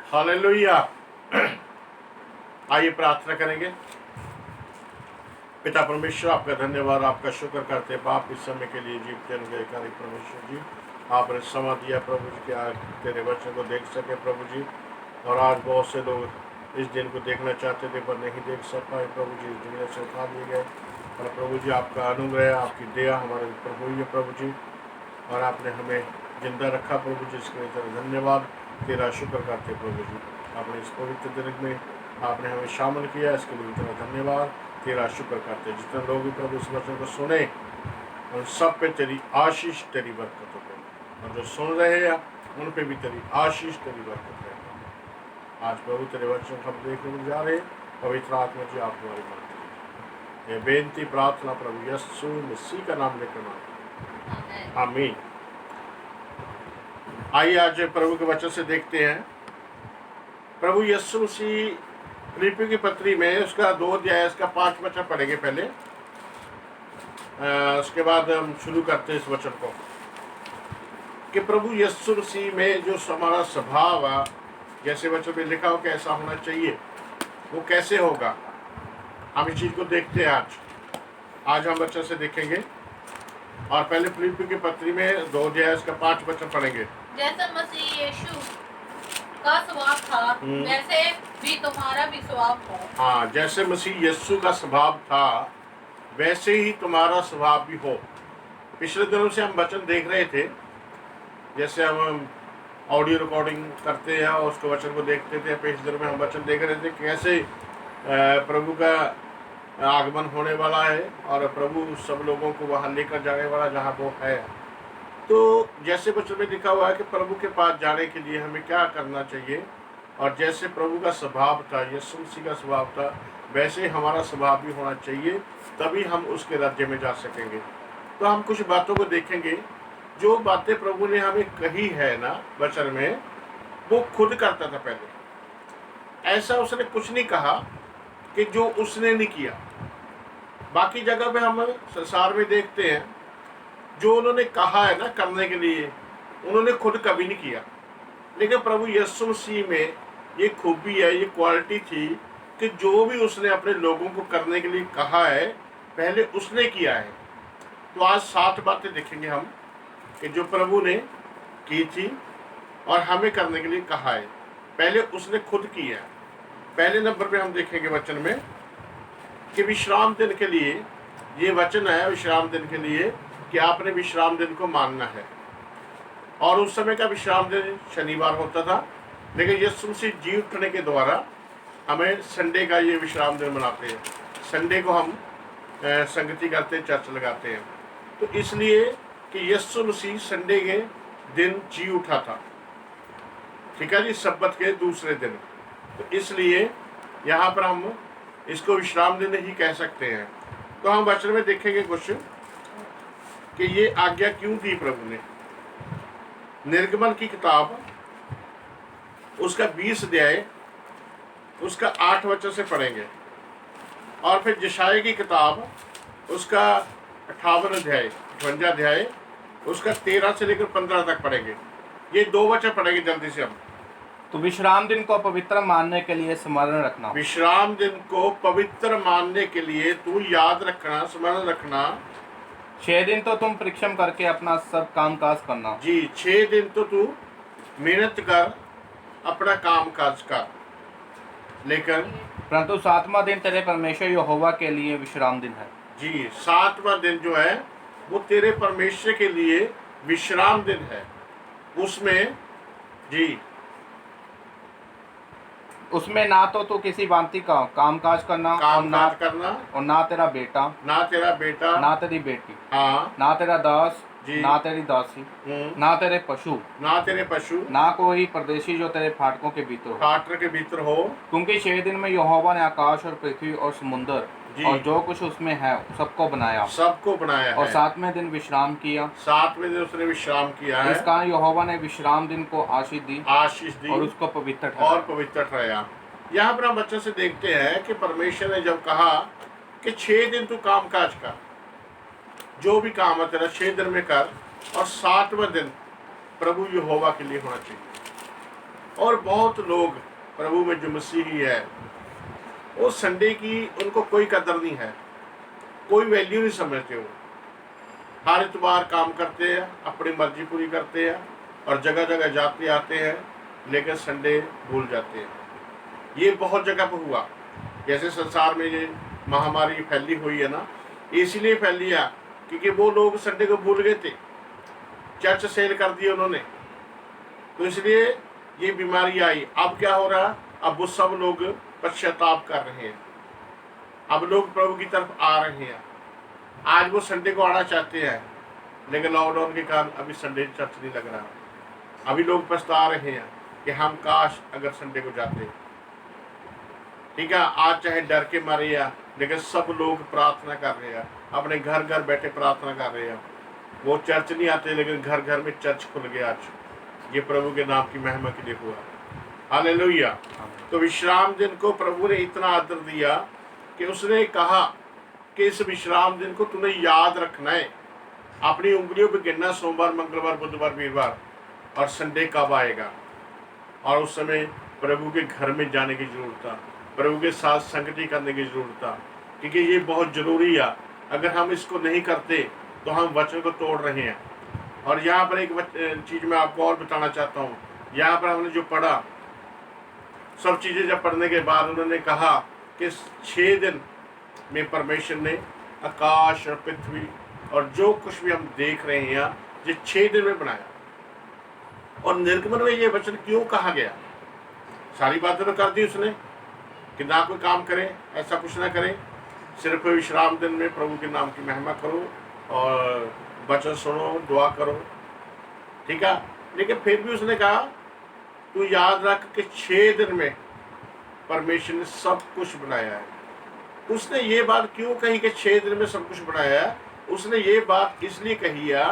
Hallelujah. आइए प्रार्थना करेंगे। पिता परमेश्वर, आपका धन्यवाद, आपका शुक्र करते हैं बाप इस समय के लिए जीवते अनुग्रहकारी परमेश्वर जी। आपने समय दिया प्रभु जी कि आज तेरे वचन को देख सके प्रभु जी। और आज बहुत से लोग इस दिन को देखना चाहते थे पर नहीं देख सक पाए प्रभु जी, इस दुनिया से उठा लिए गए। और प्रभु जी आपका अनुग्रह, आपकी दया हमारे ऊपर हुई है प्रभु जी। और आपने हमें जिंदा रखा प्रभु जी, इसके लिए तेरा धन्यवाद, तेरा शुक्र करते प्रभु जी। आपने इस पवित्र दिन में आपने हमें शामिल किया, इसके लिए तेरा धन्यवाद, तेरा शुक्र करते। जितने लोग भी प्रभु इस वचन को सुने उन सब पे तेरी आशीष, तेरी बरकत हो प्रभु। और जो सुन रहे हैं उन पे भी तेरी आशीष, तेरी बरकत है। आज प्रभु तेरे वचन हम देखने जा रहे हैं। पवित्र आत्मा जी आप हमारी मदद करें। ये बेनती प्रार्थना प्रभु यीशु मसीह का नाम लेकर मांगते, आमीन। आइए आज प्रभु के वचन से देखते हैं। प्रभु यीशु मसीह फिलिप्पियों की पत्री में उसका 2 अध्याय उसका 5 वचन पढ़ेंगे पहले। उसके बाद हम शुरू करते हैं इस वचन को कि प्रभु यीशु मसीह में जो हमारा स्वभाव है, जैसे वचन में लिखा हो कैसा होना चाहिए, वो कैसे होगा, हम इस चीज को देखते हैं। आज हम वचन से देखेंगे। और पहले फिलिप्पियों की पत्री में 2 अध्याय उसका 5 वचन पढ़ेंगे। जैसा मसीह यीशु का स्वभाव था वैसे भी तुम्हारा भी स्वभाव हो। हाँ, जैसे मसीह यीशु का स्वभाव था वैसे ही तुम्हारा स्वभाव भी हो। पिछले दिनों से हम वचन देख रहे थे, जैसे हम ऑडियो रिकॉर्डिंग करते हैं और उसके वचन को देखते थे। पिछले दिनों में हम वचन देख रहे थे कैसे प्रभु का आगमन होने वाला है और प्रभु सब लोगों को वहाँ लेकर जाने वाला जहाँ वो है। तो जैसे वचन में लिखा हुआ है कि प्रभु के पास जाने के लिए हमें क्या करना चाहिए, और जैसे प्रभु का स्वभाव था, यीशु मसीह का स्वभाव था, वैसे ही हमारा स्वभाव भी होना चाहिए, तभी हम उसके राज्य में जा सकेंगे। तो हम कुछ बातों को देखेंगे। जो बातें प्रभु ने हमें कही है ना वचन में, वो खुद करता था पहले। ऐसा उसने कुछ नहीं कहा कि जो उसने नहीं किया। बाकी जगह पे हम संसार में देखते हैं जो उन्होंने कहा है ना करने के लिए, उन्होंने खुद कभी नहीं किया। लेकिन प्रभु यीशु मसीह में ये खूबी है, ये क्वालिटी थी कि जो भी उसने अपने लोगों को करने के लिए कहा है पहले उसने किया है। तो आज 7 बातें देखेंगे हम कि जो प्रभु ने की थी और हमें करने के लिए कहा है, पहले उसने खुद किया है। पहले नंबर पे हम देखेंगे वचन में कि विश्राम दिन के लिए, ये वचन है विश्राम दिन के लिए कि आपने विश्राम दिन को मानना है। और उस समय का विश्राम दिन शनिवार होता था, लेकिन यीशु मसीह जी उठने के द्वारा हमें संडे का ये विश्राम दिन मनाते हैं। संडे को हम संगति करते हैं, चर्च लगाते हैं। तो इसलिए कि यीशु मसीह संडे के दिन जी उठा था, ठीक है जी, सब्बत के दूसरे दिन। तो इसलिए यहाँ पर हम इसको विश्राम दिन ही कह सकते हैं। तो हम वचन में देखेंगे कुछ कि ये आज्ञा क्यों दी प्रभु ने। निर्गमन की किताब उसका 20 अध्याय उसका 8 वचन से पढ़ेंगे। और फिर यशायाह की किताब उसका 58 अध्याय 58 अध्याय उसका 13 से लेकर 15 तक पढ़ेंगे। ये 2 वचन पढ़ेंगे जल्दी से हम। तो विश्राम दिन को पवित्र मानने के लिए स्मरण रखना। विश्राम दिन को पवित्र मानने के लिए तू याद रखना, स्मरण रखना। 6 दिन तो तुम परिश्रम करके अपना सब काम काज करना। जी, 6 दिन तो तू मेहनत कर, अपना काम काज कर, लेकिन परंतु 7वां दिन तेरे परमेश्वर यहोवा के लिए विश्राम दिन है। जी, 7वां दिन जो है वो तेरे परमेश्वर के लिए विश्राम दिन है। उसमें जी, उसमें ना तो तू किसी भांति का काम काज करना काम काज करना, और ना तेरा बेटा, ना तेरा बेटा, ना तेरी बेटी, हाँ ना तेरा दास, जी, ना तेरी दासी, ना तेरे पशु, ना तेरे पशु, ना कोई परदेशी जो तेरे फाटकों के भीतर हो। फाटक के भीतर हो। क्योंकि 6 दिन में यहोवा ने आकाश और पृथ्वी और समुद्र और जो कुछ उसमें है सबको बनाया, सबको बनाया और है। 7वें दिन विश्राम किया। 7वें दिन उसने विश्राम किया है। इस कारण यहोवा ने विश्राम दिन को आशीष दी और उसको पवित्र ठहराया। यहाँ पर हम बच्चों से देखते हैं कि परमेश्वर ने जब कहा कि 6 दिन तू काम काज कर, जो भी काम है तेरा 6 दिन में कर, और 7वां दिन प्रभु यहोवा के लिए होना चाहिए। और बहुत लोग प्रभु में जो मसीही है वो संडे की उनको कोई कदर नहीं है, कोई वैल्यू नहीं समझते। वो हर इतवार काम करते हैं, अपनी मर्जी पूरी करते हैं और जगह जगह जाते आते हैं, लेकिन संडे भूल जाते हैं। ये बहुत जगह पर हुआ। जैसे संसार में ये महामारी फैली हुई है ना, इसलिए फैली है क्योंकि वो लोग संडे को भूल गए थे, चर्च सेल कर दिए उन्होंने, तो इसलिए ये बीमारी आई। अब क्या हो रहा, अब वो सब लोग पश्चाताप कर रहे हैं, अब लोग प्रभु की तरफ आ रहे हैं। आज वो संडे को आना चाहते हैं, लेकिन लॉकडाउन के कारण अभी संडे चर्च नहीं लग रहा। अभी लोग पछता रहे हैं कि हम काश अगर संडे को जाते। ठीक है, आज चाहे डर के मारे या, लेकिन सब लोग प्रार्थना कर रहे हैं, अपने घर घर बैठे प्रार्थना कर रहे हैं। वो चर्च नहीं आते, लेकिन घर घर में चर्च खुल गया आज। ये प्रभु के नाम की महिमा के लिए हुआ। हालेलुया। तो विश्राम दिन को प्रभु ने इतना आदर दिया कि उसने कहा कि इस विश्राम दिन को तुम्हें याद रखना है, अपनी उंगलियों पर गिनना, सोमवार, मंगलवार, बुधवार, वीरवार और संडे कब आएगा। और उस समय प्रभु के घर में जाने की जरूरत था, प्रभु के साथ संगति करने की जरूरत था, क्योंकि ये बहुत जरूरी है। अगर हम इसको नहीं करते तो हम वचन को तोड़ रहे हैं। और यहाँ पर एक चीज़ मैं आपको और बताना चाहता हूँ। यहाँ पर हमने जो पढ़ा, सब चीज़ें जब पढ़ने के बाद उन्होंने कहा कि 6 दिन में परमेश्वर ने आकाश और पृथ्वी और जो कुछ भी हम देख रहे हैं ये 6 दिन में बनाया। और निर्गमन में ये वचन क्यों कहा गया? सारी बातें तो कर दी उसने कि ना कोई काम करे, ऐसा कुछ ना करे, सिर्फ विश्राम दिन में प्रभु के नाम की महिमा करो और वचन सुनो, दुआ करो। ठीक है, लेकिन फिर भी उसने कहा तू याद रख कि 6 दिन में परमेश्वर ने सब कुछ बनाया है। उसने ये बात क्यों कही कि 6 दिन में सब कुछ बनाया है? उसने ये बात इसलिए कही है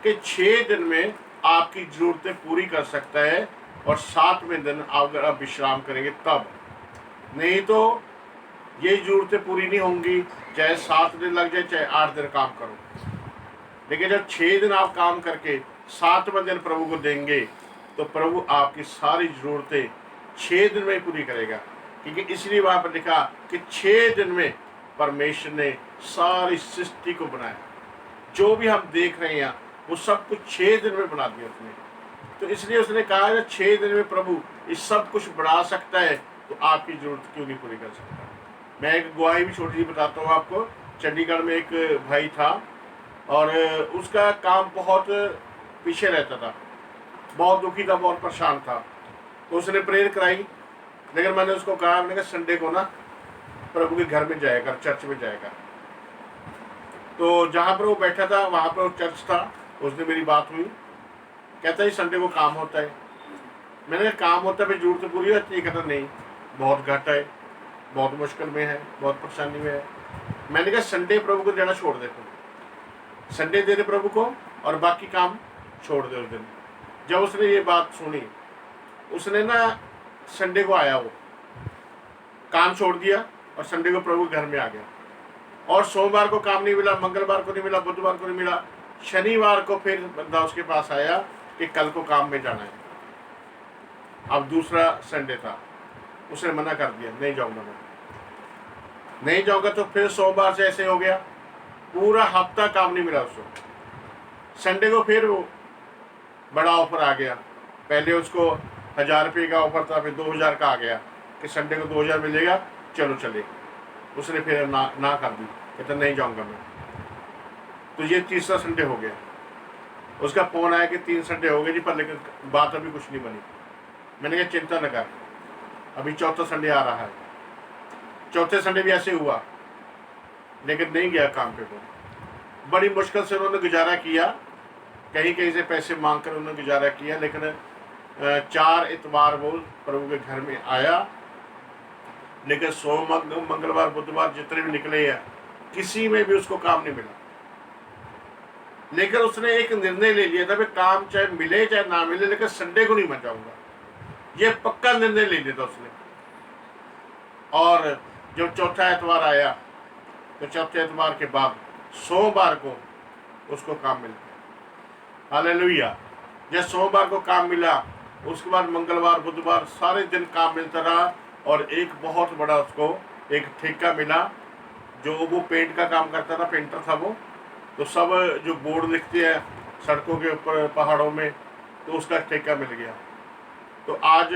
कि 6 दिन में आपकी जरूरतें पूरी कर सकता है और 7वें दिन अगर आप विश्राम करेंगे तब, नहीं तो ये जरूरतें पूरी नहीं होंगी, चाहे 7 दिन लग जाए चाहे 8 दिन काम करो। लेकिन जब 6 दिन आप काम करके 7वें दिन प्रभु को देंगे तो प्रभु आपकी सारी जरूरतें 6 दिन में पूरी करेगा। क्योंकि इसलिए वहाँ पर लिखा कि 6 दिन में परमेश्वर ने सारी सृष्टि को बनाया। जो भी हम देख रहे हैं वो सब कुछ 6 दिन में बना दिया उसने। तो इसलिए उसने कहा कि 6 दिन में प्रभु इस सब कुछ बना सकता है, तो आपकी जरूरत क्यों नहीं पूरी कर सकता। मैं एक गवाही भी छोटी सी बताता हूँ आपको। चंडीगढ़ में एक भाई था और उसका काम बहुत पीछे रहता था, बहुत दुखी था, बहुत परेशान था। तो उसने प्रेयर कराई, लेकिन मैंने उसको कहा, मैंने कहा संडे को ना प्रभु के घर में जाएगा, चर्च में जाएगा। तो जहाँ पर वो बैठा था वहाँ पर वो चर्च था। उसने मेरी बात हुई, कहता है संडे को काम होता है। मैंने कहा काम होता है फिर जरूरत पूरी होती है? कहता नहीं, बहुत घाटा है, बहुत मुश्किल में है, बहुत परेशानी में है। मैंने कहा संडे प्रभु को देना छोड़ दे, तुम संडे दे दे प्रभु को और बाकी काम छोड़ दे उस दिन। जब उसने ये बात सुनी, उसने ना संडे को आया, वो काम छोड़ दिया और संडे को प्रभु घर में आ गया। और सोमवार को काम नहीं मिला, मंगलवार को नहीं मिला, बुधवार को नहीं मिला, शनिवार को फिर बंदा उसके पास आया कि कल को काम में जाना है। अब दूसरा संडे था, उसने मना कर दिया, नहीं जाऊंगा मैं, नहीं जाऊंगा। तो फिर सोमवार से ऐसे हो गया, पूरा हफ्ता काम नहीं मिला उसको। संडे को फिर वो बड़ा ऑफर आ गया। पहले उसको 1000 रुपये का ऑफर था, फिर 2000 का आ गया कि संडे को 2000 मिलेगा, चलो चले। उसने फिर ना कर दी, कहता नहीं जाऊंगा मैं। तो ये तीसरा संडे हो गया। उसका फोन आया कि 3 संडे हो गए जी, पर लेकिन बात अभी कुछ नहीं बनी। मैंने कहा चिंता न कर, अभी चौथा संडे आ रहा है। चौथे संडे भी ऐसे हुआ, लेकिन नहीं गया काम पे। वो बड़ी मुश्किल से उन्होंने गुजारा किया, कहीं कहीं से पैसे मांग कर उन्होंने गुजारा किया। लेकिन 4 इतवार वो प्रभु के घर में आया। लेकिन सोम, मंगलवार, बुधवार जितने भी निकले हैं, किसी में भी उसको काम नहीं मिला। लेकिन उसने एक निर्णय ले लिया था, काम चाहे मिले चाहे ना मिले, लेकिन संडे को नहीं मैं जाऊंगा। ये पक्का निर्णय ले लिया था उसने। और जब चौथा एतवार आया तो चौथे एतवार के बाद सोमवार को उसको काम मिला। हालेलुया। जब सोमवार को काम मिला उसके बाद मंगलवार बुधवार सारे दिन काम मिलता रहा, और एक बहुत बड़ा उसको एक ठेका मिला, जो वो पेंट का काम करता था, पेंटर था वो। तो सब जो बोर्ड लिखते हैं सड़कों के ऊपर पहाड़ों में, तो उसका ठेका मिल गया। तो आज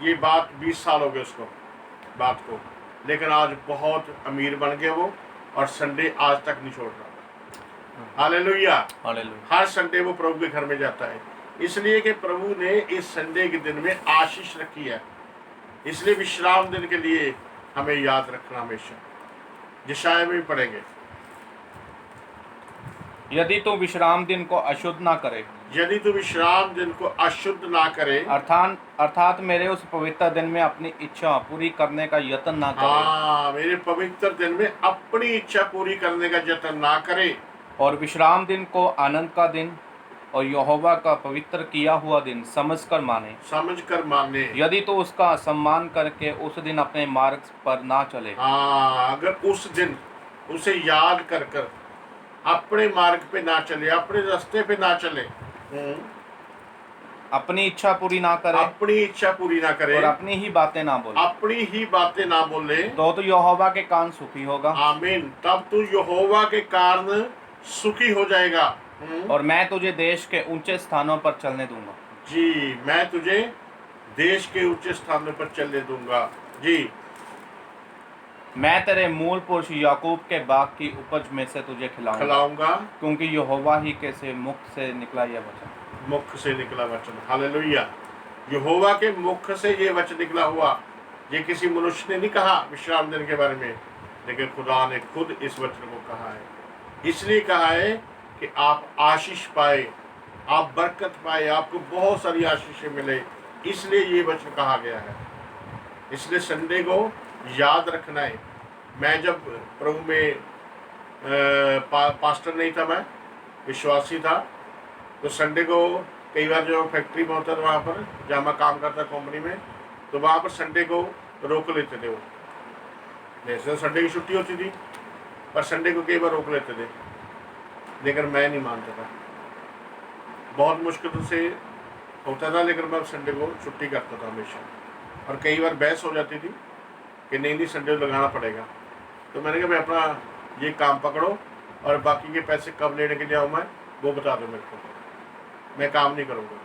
ये बात 20 साल हो गए उसको बात को, लेकिन आज बहुत अमीर बन गए वो, और संडे आज तक नहीं छोड़ रहा। हालेलुया। हालेलुया। हर संडे वो प्रभु के घर में जाता है, इसलिए कि प्रभु ने इस संडे के दिन में आशीष रखी है। इसलिए विश्राम दिन के लिए हमें याद रखना हमेशा। यशाया में भी पढ़ेंगे, यदि तू विश्राम दिन को अशुद्ध ना करे, यदि तू विश्राम दिन को अशुद्ध ना करे, अर्थात मेरे उस पवित्र दिन में अपनी इच्छा पूरी करने का यत्न ना करे, हाँ, मेरे पवित्र दिन में अपनी इच्छा पूरी करने का यत्न ना करे, और विश्राम दिन को आनंद का दिन और यहोवा का पवित्र किया हुआ दिन समझकर माने, यदि तो उसका सम्मान करके उस दिन अपने मार्ग पर ना चले। हाँ, अगर उस दिन उसे याद कर कर अपने मार्ग पे ना चले, अपने रास्ते पे ना चले, अपनी इच्छा पूरी ना करे, अपनी इच्छा पूरी ना करे, और अपनी ही बातें ना बोले, अपनी ही बातें ना बोले, तो यहोवा के कान सुखी होगा। आमीन। तब तू यहोवा के कारण सुखी हो जाएगा। और मैं तुझे देश के ऊंचे स्थानों पर चलने दूंगा। जी, मैं तुझे देश के ऊंचे स्थानों पर चलने दूंगा। जी, मैं तेरे मूल पुरुष याकूब के बाग की उपज में से तुझे खिलाऊंगा, क्योंकि यहोवा ही के से मुख से निकला यह वचन। मुख से निकला वचन, हालेलुया। यहोवा के मुख से ये वचन निकला हुआ, ये किसी मनुष्य ने नहीं कहा विश्राम दिन के बारे में, लेकिन खुदा ने खुद इस वचन को कहा है। इसलिए कहा है कि आप आशीष पाए, आप बरकत पाए, आपको बहुत सारी आशीषें मिले, इसलिए ये वचन कहा गया है। इसलिए संडे को याद रखना है। मैं जब प्रभु में पास्टर नहीं था, मैं विश्वासी था, तो संडे को कई बार जो फैक्ट्री में होता था वहाँ पर, जहाँ मैं काम करता कंपनी में, तो वहाँ पर संडे को रोक लेते थे वो। जैसे संडे की छुट्टी होती थी, पर संडे को कई बार रोक लेते थे, लेकिन मैं नहीं मानता था। बहुत मुश्किल से होता था, लेकिन मैं संडे को छुट्टी करता था हमेशा। और कई बार बहस हो जाती थी कि नहीं संडे को लगाना पड़ेगा। तो मैंने कहा भाई अपना ये काम पकड़ो, और बाकी के पैसे कब लेने के लिए आऊँ मैं, वो बता दो मेरे को, मैं काम नहीं करूँगा।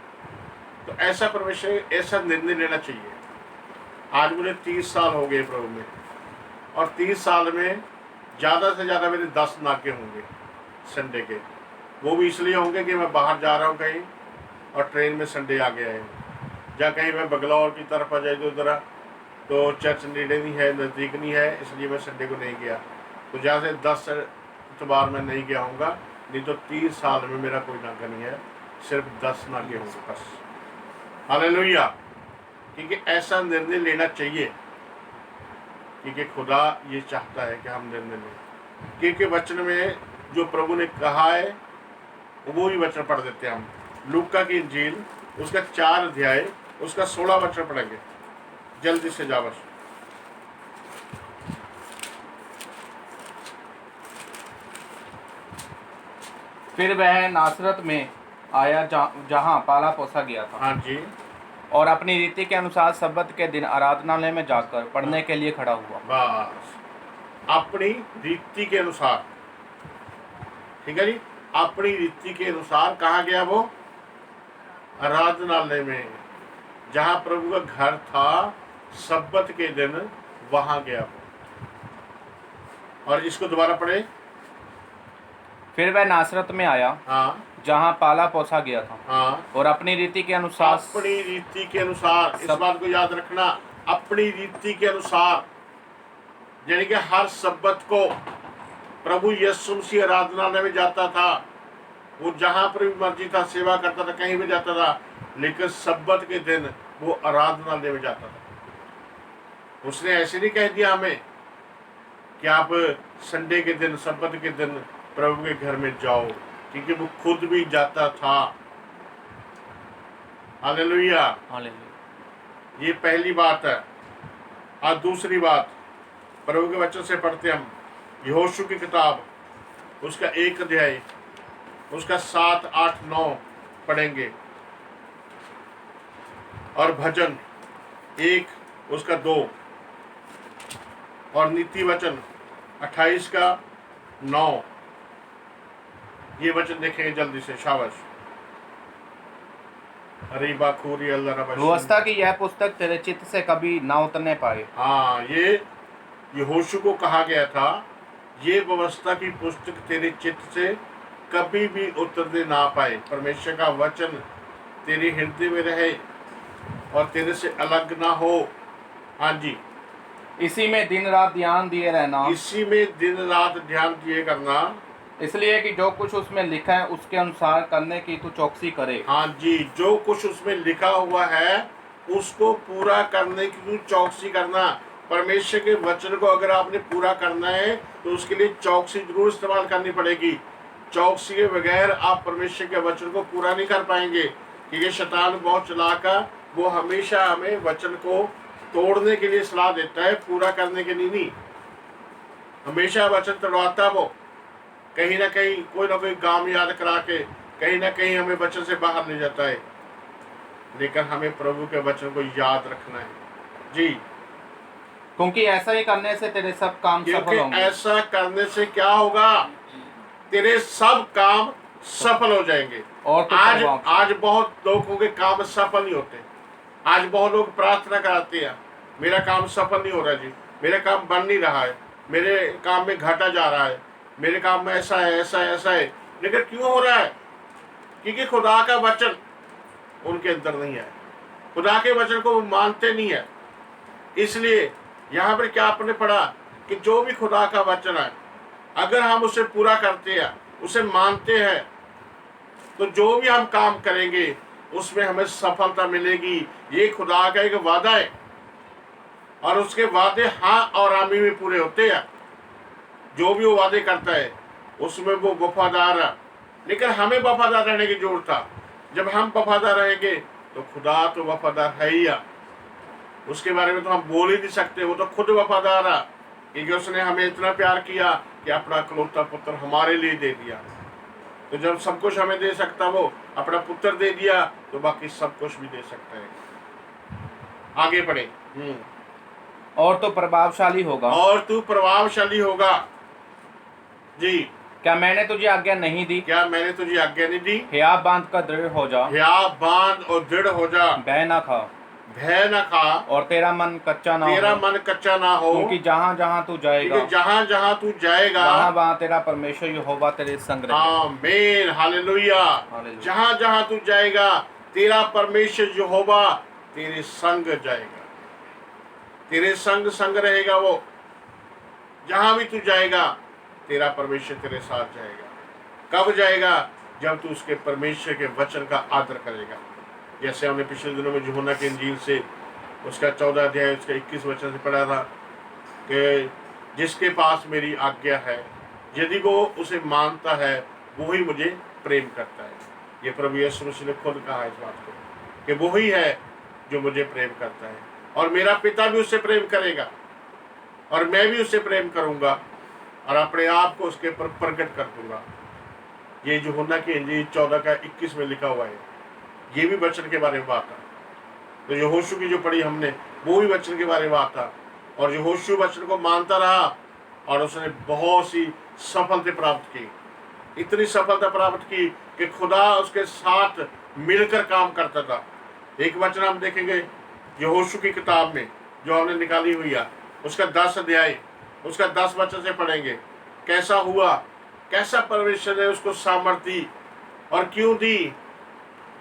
तो ऐसा परमेश्वर ऐसा निर्णय लेना चाहिए। आज मुझे 30 साल हो गए प्रभु में, और 30 साल में ज़्यादा से ज़्यादा मेरे 10 नाके होंगे संडे के। वो भी इसलिए होंगे कि मैं बाहर जा रहा हूँ कहीं, और ट्रेन में संडे आ गया है, या कहीं मैं बगलौर की तरफ आ जाए तो उधर, तो चर्च नेड़े नहीं है, नज़दीक नहीं है, इसलिए मैं संडे को नहीं गया। तो जहाँ से 10 इतबार मैं नहीं गया हूँगा, नहीं तो 30 साल में मेरा कोई नाका नहीं है, सिर्फ 10 नाके होंगे बस। हालेलुया। क्योंकि ऐसा निर्णय लेना चाहिए, क्योंकि खुदा ये चाहता है कि हम निर्णय लें। क्योंकि वचन में जो प्रभु ने कहा है वो ही वचन पढ़ देते हैं हम। लूका की इंजील उसका 4 अध्याय उसका 16 वचन पढ़ेंगे, जल्दी से जा बस। फिर वह नासरत में आया जहाँ पाला पोसा गया था। हाँ जी। और अपनी रीति के अनुसार सब्बत के दिन आराधनालय में जाकर पढ़ने के लिए खड़ा हुआ। बस अपनी रीति के अनुसार, ठीक है जी, अपनी रीति के अनुसार कहाँ गया वो? आराधनालय में, जहाँ प्रभु का घर था, सब्बत के दिन वहाँ गया वो। और इसको दोबारा पढ़े। फिर वह नासरत में आया, हाँ, जहाँ पाला पोसा गया था, हाँ, और अपनी रीति के अनुसार, अपनी रीति के अनुसार, इस बात को याद रखना, अपनी रीति के अनुसार, यानी कि हर सब्बत को प्रभु यीशु मसीह आराधनालय में जाता था। वो जहाँ पर भी मर्जी था सेवा करता था, कहीं भी जाता था, लेकिन सब्बत के दिन वो आराधनालय में जाता था। उसने ऐसे नहीं कह दिया हमें कि आप संडे के दिन, सब्बत के दिन प्रभु के घर में जाओ, क्योंकि वो खुद भी जाता था। हालेलुया। हालेलुया। ये पहली बात है। और दूसरी बात, प्रभु के वचन से पढ़ते हम यहोशू की किताब उसका 1 अध्याय उसका 7, 8, 9 पढ़ेंगे। और भजन 1 उसका 2 और नीति वचन 28 का 9। ये वचन देखेंगे जल्दी से, शाबाश। अरे बाखूरी अल्लाह रब्बा। व्यवस्था की यह पुस्तक तेरे चित्त से कभी ना उतरने पाए। हाँ, ये यहोशू को कहा गया था, ये व्यवस्था की पुस्तक तेरे चित्त से कभी भी उतरने ना पाए। परमेश्वर का वचन तेरे हृदय में रहे और तेरे से अलग ना हो। हाँ जी, इसी में दिन रात ध्यान दिए रहना। इसी में दिन रात ध्यान दिए करना, इसलिए कि जो कुछ उसमें लिखा है उसके अनुसार करने की तू चौकसी करे। हाँ जी, जो कुछ उसमें लिखा हुआ है उसको पूरा करने की तू चौकसी करना। परमेश्वर के वचन को अगर आपने पूरा करना है तो उसके लिए चौकसी जरूर इस्तेमाल करनी पड़ेगी। चौकसी के बगैर आप परमेश्वर के वचन को पूरा नहीं कर पाएंगे, क्योंकि शैतान बहुत चालाक है। वो हमेशा हमें वचन को तोड़ने के लिए सलाह देता है, पूरा करने के लिए नहीं। हमेशा वचन तोड़वाता वो, कहीं ना कहीं कोई ना कोई काम याद करा के कहीं ना कहीं हमें वचन से बाहर ले जाता है। लेकिन हमें प्रभु के वचन को याद रखना है जी, क्योंकि ऐसा ही करने से तेरे सब काम सफल क्योंकि होंगे। ऐसा करने से क्या होगा, तेरे सब काम सफल हो जाएंगे। और तो आज बहुत लोगों के काम सफल नहीं होते। आज बहुत लोग प्रार्थना कराते हैं, मेरा काम सफल नहीं हो रहा जी, मेरा काम बन नहीं रहा है, मेरे काम में घाटा जा रहा है, मेरे काम में ऐसा है ऐसा है ऐसा है। लेकिन क्यों हो रहा है? क्योंकि खुदा का वचन उनके अंदर नहीं है, खुदा के वचन को वो मानते नहीं है। इसलिए यहाँ पर क्या आपने पढ़ा कि जो भी खुदा का वचन है, अगर हम उसे पूरा करते हैं, उसे मानते हैं, तो जो भी हम काम करेंगे उसमें हमें सफलता मिलेगी। ये खुदा का एक वादा है और उसके वादे हाँ और आमीन में पूरे होते हैं। जो भी वो वादे करता है उसमें वो वफादार है। लेकिन हमें वफादार रहने की जरूरत है। जब हम वफादार रहेंगे तो खुदा तो वफादार है ही है, उसके बारे में तो हम बोल ही नहीं सकते। वो तो खुद वफादार है, क्योंकि उसने हमें इतना प्यार किया कि अपना इकलौता पुत्र हमारे लिए दे दिया। तो जब सब कुछ हमें दे सकता, वो अपना पुत्र दे दिया, तो बाकी सब कुछ भी दे सकता है। आगे पढ़े। और तो प्रभावशाली होगा। और तू प्रभावशाली होगा जी। क्या मैंने तुझे आज्ञा नहीं दी? क्या मैंने तुझे आज्ञा नहीं दी? हिया बांध कर दृढ़ हो जा। हिया बांध और दृढ़ हो जा। भय ना खा। भय न खा। और तेरा मन कच्चा ना हो। तेरा मन कच्चा ना हो। क्योंकि जहाँ जहाँ तू जाएगा, जहाँ जहाँ तू जाएगा, वहाँ वहाँ तेरा परमेश्वर यहोवा तेरे संग रहेगा। आमीन, हालेलुया। जहाँ जहाँ तू जाएगा तेरा परमेश्वर यहोवा तेरे संग जाएगा, तेरे संग रहेगा। वो जहाँ भी तू जाएगा तेरा परमेश्वर तेरे साथ जाएगा। कब जाएगा? जब तू उसके परमेश्वर के वचन का आदर करेगा। जैसे हमने पिछले दिनों में यूहन्ना के इंजील से उसका 14 अध्याय उसका 21 वचन से पढ़ा था कि जिसके पास मेरी आज्ञा है, यदि वो उसे मानता है, वो ही मुझे प्रेम करता है। ये प्रभु यीशु मसीह ने खुद कहा इस बात को कि वो ही है जो मुझे प्रेम करता है, और मेरा पिता भी उससे प्रेम करेगा और मैं भी उससे प्रेम करूंगा और अपने आप को उसके पर प्रकट कर दूंगा। ये यूहन्ना की इंजील 14 का 21 में लिखा हुआ है। ये भी वचन के बारे में बात है। तो यहोशू की जो पढ़ी हमने वो भी वचन के बारे में बात था, और यहोशू वचन को मानता रहा और उसने बहुत सी सफलता प्राप्त की। इतनी सफलता प्राप्त की कि खुदा उसके साथ मिलकर काम करता था। एक वचन हम देखेंगे यहोशू की किताब में जो हमने निकाली हुई है, उसका 10 अध्याय उसका 10 वचन से पढ़ेंगे। कैसा हुआ, कैसा परमेश्वर ने उसको सामर्थ्य दी और क्यों दी?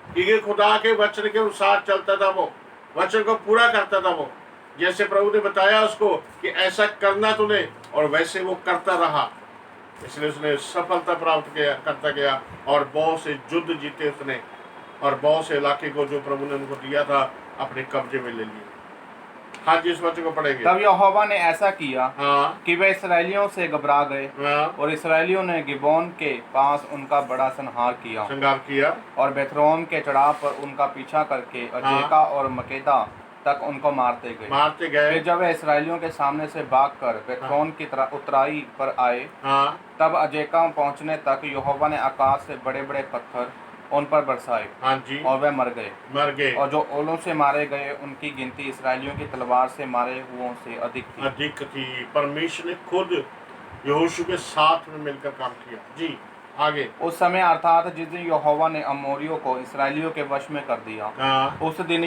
क्योंकि खुदा के वचन के अनुसार चलता था, वो वचन को पूरा करता था। वो जैसे प्रभु ने बताया उसको कि ऐसा करना तूने, और वैसे वो करता रहा। इसलिए उसने सफलता प्राप्त करता गया और बहुत से युद्ध जीते उसने, और बहुत से इलाके को जो प्रभु ने उनको दिया था अपने कब्जे में ले लिए। हाँ जी, इस वचन को पढ़ेंगे। तब यहोवा ने ऐसा किया कि वे इसराइलियों से घबरा गए, और इसराइलियों ने गिबोन के पास उनका बड़ा संहार किया और बेथरोन के चढ़ाव पर उनका पीछा करके अजेका और मकेदा तक उनको मारते गए। फिर जब वे इसराइलियों के सामने से भागकर बेथरोन की उतराई पर आए, तब अजेका पहुंचने तक यहोवा ने आकाश से बड़े बड़े पत्थर उन पर बरसाए हाँ जी, और वे मर गए। और जो ओलों से मारे गए उनकी गिनती इसराइलियों की तलवार से मारे हुओं से अधिक थी। परमेश्वर ने खुद यहोशू के साथ में मिलकर काम किया। जी आगे। उस समय अर्थात जिस दिन यहोवा ने अमोरियों को इसराइलियों के वश में कर दिया, उस दिन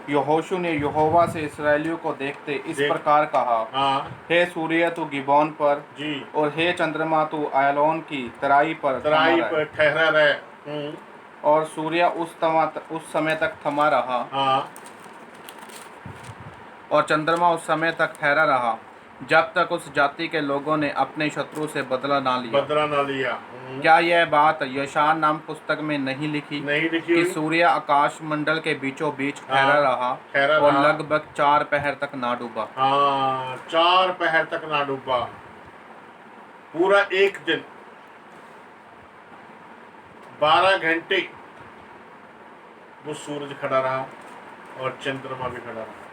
यहोशू ने यहोवा से इसराइलियों को देखते इस प्रकार कहा, हे सूर्य तू गिबोन पर जी, और हे चंद्रमा तू आयलोन की तराई पर ठहरा रहे। और सूर्य उस समय तक थमा रहा और चंद्रमा उस समय तक ठहरा रहा जब तक उस जाति के लोगों ने अपने शत्रु से बदला ना लिया। क्या यह बात यशायाह नाम पुस्तक में नहीं लिखी कि सूर्य आकाश मंडल के बीचों बीच ठहरा रहा और लगभग 4 पहर तक ना डूबा। 4 पहर तक ना डूबा, पूरा एक दिन 12 घंटे वो सूरज खड़ा रहा और चंद्रमा भी खड़ा रहा।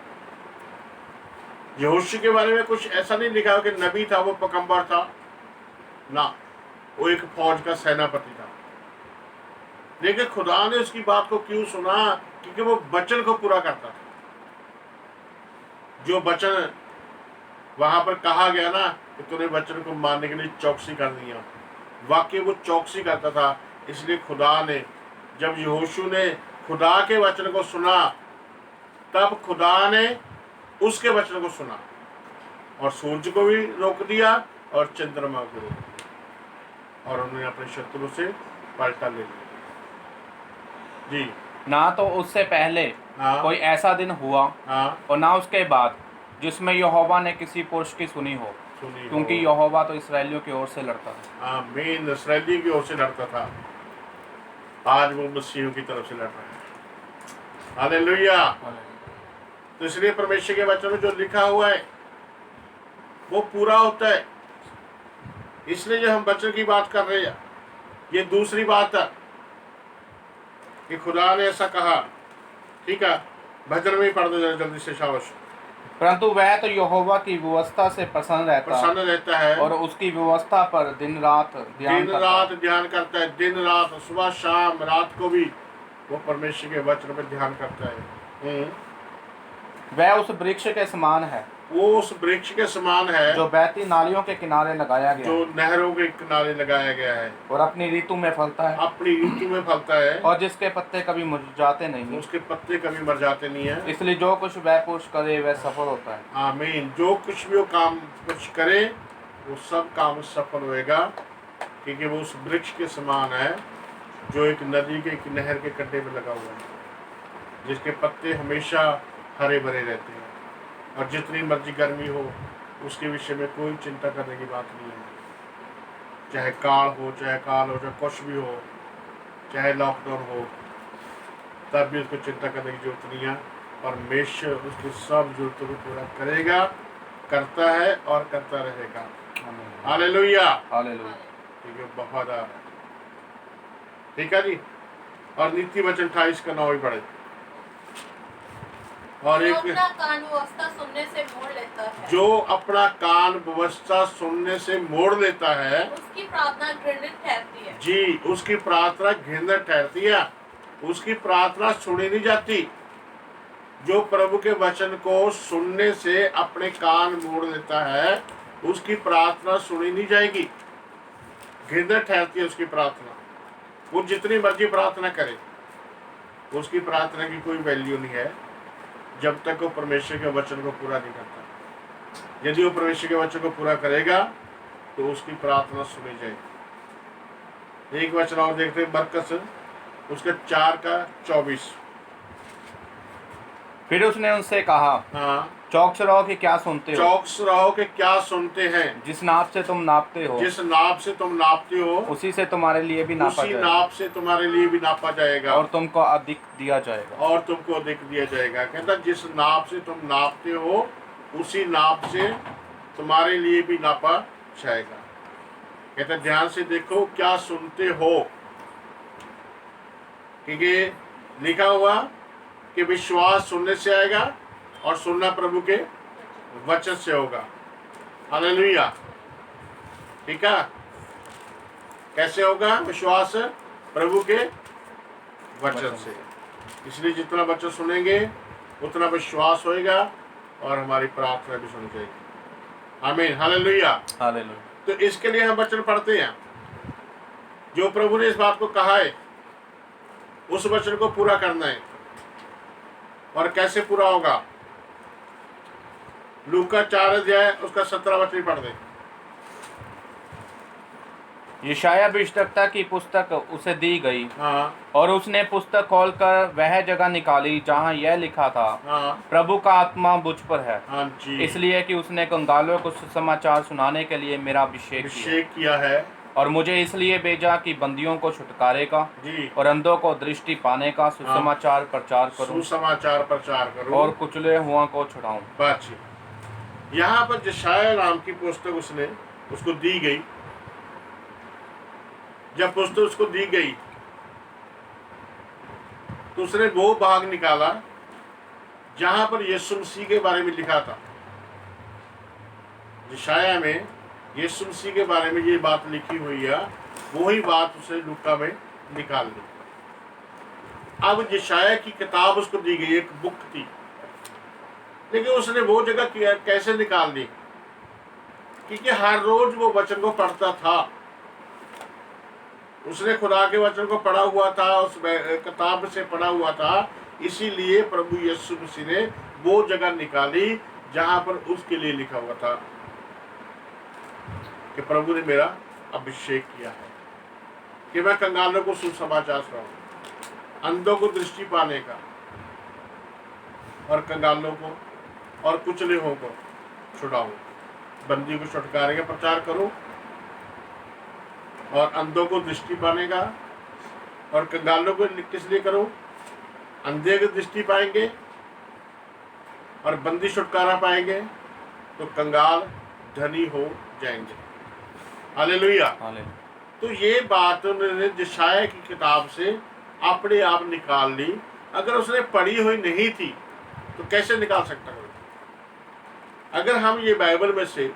यहोशू के बारे में कुछ ऐसा नहीं लिखा कि नबी था, वो पैगंबर था ना, वो एक फौज का सेनापति था। लेकिन खुदा ने उसकी बात को क्यों सुना? क्योंकि वो वचन को पूरा करता था। जो वचन वहां पर कहा गया ना कि तूने वचन को मानने के लिए चौकसी करनी है, वाकई वो चौकसी करता था। इसलिए खुदा ने, जब यहोशू ने खुदा के वचन को सुना, तब खुदा ने उसके वचन को सुना और सूरज को भी रोक दिया और चंद्रमा को रोक दिया और उन्होंने अपने शत्रु से पलटा ले लिया। जी, ना तो उससे पहले कोई ऐसा दिन हुआ और ना उसके बाद जिसमें यहोवा ने किसी पुरुष की सुनी हो, क्योंकि यहोवा तो इसराइलियों की ओर से लड़ता था। आमीन, इसराइलियों की ओर से लड़ता था, आज वो मसीह की तरफ से लड़ रहा है। हालेलुया। तो इसलिए परमेश्वर के वचन में जो लिखा हुआ है वो पूरा होता है। इसलिए जो हम वचन की बात कर रहे हैं, ये दूसरी बात है कि खुदा ने ऐसा कहा। ठीक है, भजन में ही पढ़ दो जल्दी से, शाबाश। परंतु वह तो यहोवा की व्यवस्था से प्रसन्न रहता है और उसकी व्यवस्था पर दिन रात ध्यान करता है। दिन रात, सुबह शाम, रात को भी वो परमेश्वर के वचन पर ध्यान करता है। वह उस वृक्ष के समान है, वो उस वृक्ष के समान है जो बहती नालियों के किनारे लगाया गया, जो नहरों के किनारे लगाया गया है और अपनी ऋतु में फलता है, और जिसके पत्ते कभी मुरझाते नहीं, उसके पत्ते कभी मुरझाते नहीं है। इसलिए जो कुछ वह पुरुष करे वह सफल होता है। आमीन। जो कुछ भी वो काम कुछ करे वो सब काम सफल होएगा, क्योंकि वो उस वृक्ष के समान है जो एक नदी के एक नहर के कंढे में लगा हुआ है, जिसके पत्ते हमेशा हरे भरे रहते हैं और जितनी मर्जी गर्मी हो उसके विषय में कोई चिंता करने की बात नहीं है। चाहे काल हो, चाहे कुछ भी हो, चाहे लॉकडाउन हो, तब भी उसको चिंता करने की जरूरत नहीं है। परमेश्वर उसकी सब जरूरतों को पूरा करेगा, करता है और करता रहेगा। Hallelujah, hallelujah. ठीक है, वफादार है। ठीक है जी। और नीति वचन 28 का 9 भी पढ़े। और जो अपना कान व्यवस्था सुनने से मोड़ लेता है, जो अपना कान व्यवस्था सुनने से मोड़ लेता है, उसकी प्रार्थना घृणित ठहरती है। जी, उसकी प्रार्थना घृणित ठहरती है, उसकी प्रार्थना सुनी नहीं जाती। जो प्रभु के वचन को सुनने से अपने कान मोड़ लेता है, उसकी प्रार्थना सुनी नहीं जाएगी, घृणित ठहरती है उसकी प्रार्थना। वो जितनी मर्जी प्रार्थना करे, उसकी प्रार्थना की कोई वैल्यू नहीं है जब तक वो परमेश्वर के वचन को पूरा नहीं करता। यदि वो परमेश्वर के वचन को पूरा करेगा तो उसकी प्रार्थना सुनी जाएगी। एक वचन और देखते हैं, बरकस उसके 4 का 24। फिर उसने उनसे कहा, चौकस रहो कि क्या सुनते हो, चौकस रहो कि क्या सुनते हैं। जिस नाप से तुम नापते हो, जिस नाप से तुम नापते हो, उसी से तुम्हारे लिए भी नापा जाएगा, उसी नाप से तुम्हारे लिए भी नापा जाएगा, और तुमको अधिक दिया जाएगा। कहता जिस नाप से तुम नापते हो, उसी नाप से तुम्हारे लिए भी नापा जाएगा। कहता ध्यान से देखो क्या सुनते हो, क्योंकि लिखा हुआ कि विश्वास सुनने से आएगा और सुनना प्रभु के वचन से होगा। हालेलुया। ठीक है, कैसे होगा? विश्वास प्रभु के वचन से। इसलिए जितना वचन सुनेंगे उतना विश्वास होएगा और हमारी प्रार्थना भी सुनी जाएगी। आमीन, हालेलुया, हालेलुया। तो इसके लिए हम वचन पढ़ते हैं। जो प्रभु ने इस बात को कहा है उस वचन को पूरा करना है। और कैसे पूरा होगा? लूका 4 अध्याय उसका 17 वचन पढ़ दें। यशायाह भविष्यद्वक्ता की पुस्तक उसे दी गई। हाँ, और उसने पुस्तक खोलकर वह जगह निकाली जहाँ यह लिखा था, हाँ, प्रभु का आत्मा मुझ पर है, हाँ जी, इसलिए कि उसने कंगालों को सुसमाचार सुनाने के लिए मेरा अभिषेक किया है। और मुझे इसलिए भेजा कि बंदियों को छुटकारे का जी, और अंधों को दृष्टि पाने का सुसमाचार प्रचार करूं सुसमाचार प्रचार करूं और कुचले हुआ को छुड़ाऊं। बस यहाँ पर यशायाह नाम की पुस्तक उसको दी गई। जब पुस्तक उसको दी गई तो उसने वो भाग निकाला जहां पर यीशु मसीह के बारे में लिखा था। यशायाह में यीशु मसीह के बारे में ये बात लिखी हुई है, वही बात उसे लूका में निकाल दी। अब यशायाह की किताब उसको दी गई, एक बुक थी, लेकिन उसने वो जगह कैसे निकाल दी? क्योंकि हर रोज वो वचन को पढ़ता था, उसने खुदा के वचन को पढ़ा हुआ था, उस किताब से पढ़ा हुआ था। इसीलिए प्रभु यीशु मसीह ने वो जगह निकाली जहां पर उसके लिए लिखा हुआ था कि प्रभु ने मेरा अभिषेक किया है कि मैं कंगालों को सुसमाचार सुनाऊं, अंधों को दृष्टि पाने का और कंगालों को और कुचले हुओं को छुड़ाऊं, बंदी को छुटकारे का प्रचार करूं और अंधों को दृष्टि पाने का। और कंगालों को किस लिए करूं? अंधे की दृष्टि पाएंगे और बंदी छुटकारा पाएंगे तो कंगाल धनी हो जाएंगे। हालेलुया। तो ये बात उन्होंने यशायाह की किताब से अपने आप निकाल ली। अगर उसने पढ़ी हुई नहीं थी तो कैसे निकाल सकता है? अगर हम ये बाइबल में से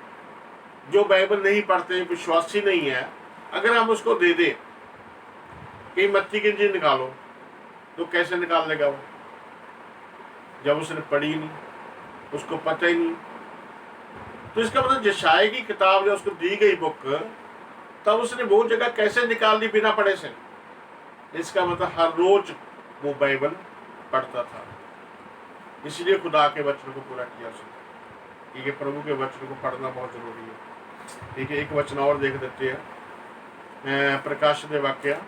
जो बाइबल नहीं पढ़ते, विश्वासी नहीं है, अगर हम उसको दे दें कि मत्ती की इंजील निकालो, तो कैसे निकाल लेगा वो? जब उसने पढ़ी नहीं, उसको पता ही नहीं। तो इसका मतलब यशायाह की किताब जब उसको दी गई बुक, तब उसने वो जगह कैसे निकाल ली बिना पढ़े से? इसका मतलब हर रोज वो बाइबल पढ़ता था। इसलिए खुदा के वचन को पूरा किया उसने, क्योंकि प्रभु के वचन को पढ़ना बहुत जरूरी है। ठीक है, एक वचन और देख देते हैं, प्रकाशित वाक्य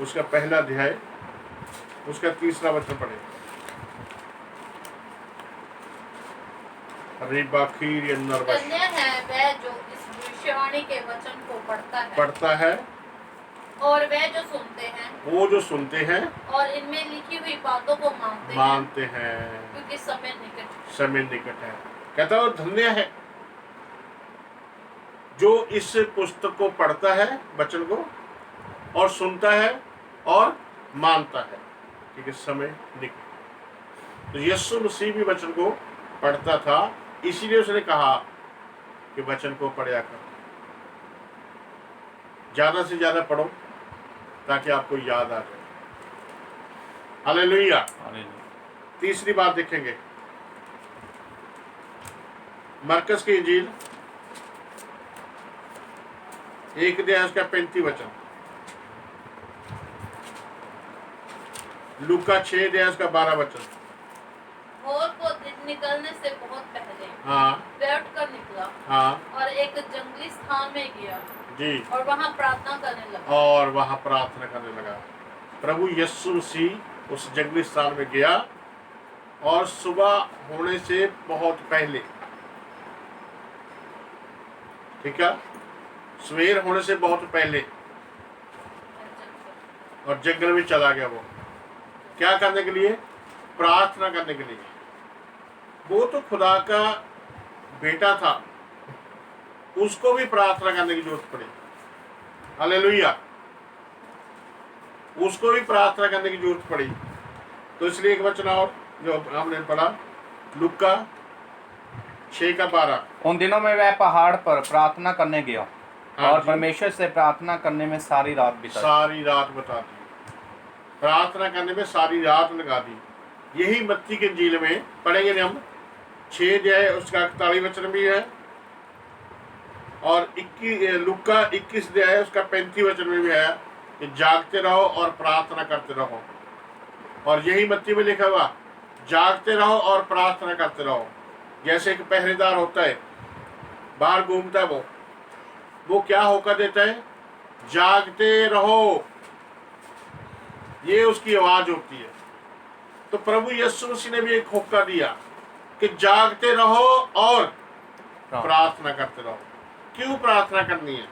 उसका 1 अध्याय उसका 3 वचन पढ़े। धन्य है वह जो इस भविष्यवाणी के वचन को पढ़ता है और वह जो सुनते हैं, वो जो सुनते हैं और इनमें लिखी हुई बातों को मानते हैं, क्योंकि समय निकट है। कहता है धन्य है जो इस पुस्तक को पढ़ता है, वचन को, और सुनता है और मानता है, क्योंकि समय निकट। तो यीशु मसीह भी वचन को पढ़ता था, इसीलिए उसने कहा कि वचन को पढ़ा करो, ज्यादा से ज्यादा पढ़ो ताकि आपको याद आ जाए। हालेलुया। तीसरी बात देखेंगे, मरकस की इंजील 1 अध्याय उसका 35 वचन, लूका 6 अध्याय उसका 12 वचन। भोर को दिन निकलने से बहुत पहले हाँ, वह उठकर निकला, हाँ, और एक जंगली स्थान में गया जी, और वहाँ प्रार्थना करने लगा। प्रभु यीशु मसीह उस जंगली स्थान में गया और सुबह होने से बहुत पहले, ठीक है, सवेर होने से बहुत पहले, और जंगल में चला गया। वो क्या करने के लिए? प्रार्थना करने के लिए। वो तो खुदा का बेटा था, उसको भी प्रार्थना करने की जरूरत पड़ी। हालेलुया। उसको भी प्रार्थना करने की जरूरत पड़ी। तो इसलिए एक वचन और जो हमने पढ़ा, लूका 6 का 12। उन दिनों में वह पहाड़ पर प्रार्थना करने गया, हाँ और जी। परमेश्वर से प्रार्थना करने में सारी रात बिता दी। सारी रात बता दी। प्रार्थना करने में सारी रात लगा दी। यही मत्ती की इंजील में पढ़ेंगे ना हम, 6 अध्याय उसका 41 वचन भी है, और लुक्का 21 अध्याय उसका 35 वचन में भी है कि जागते रहो और प्रार्थना करते रहो। और यही मत्ती में लिखा हुआ, जागते रहो और प्रार्थना करते रहो। जैसे एक पहरेदार होता है, बाहर घूमता है, वो क्या होकर देता है? जागते रहो, ये उसकी आवाज होती है। तो प्रभु यीशु मसीह ने भी एक होका दिया कि जागते रहो और प्रार्थना करते रहो। क्यों प्रार्थना करनी है?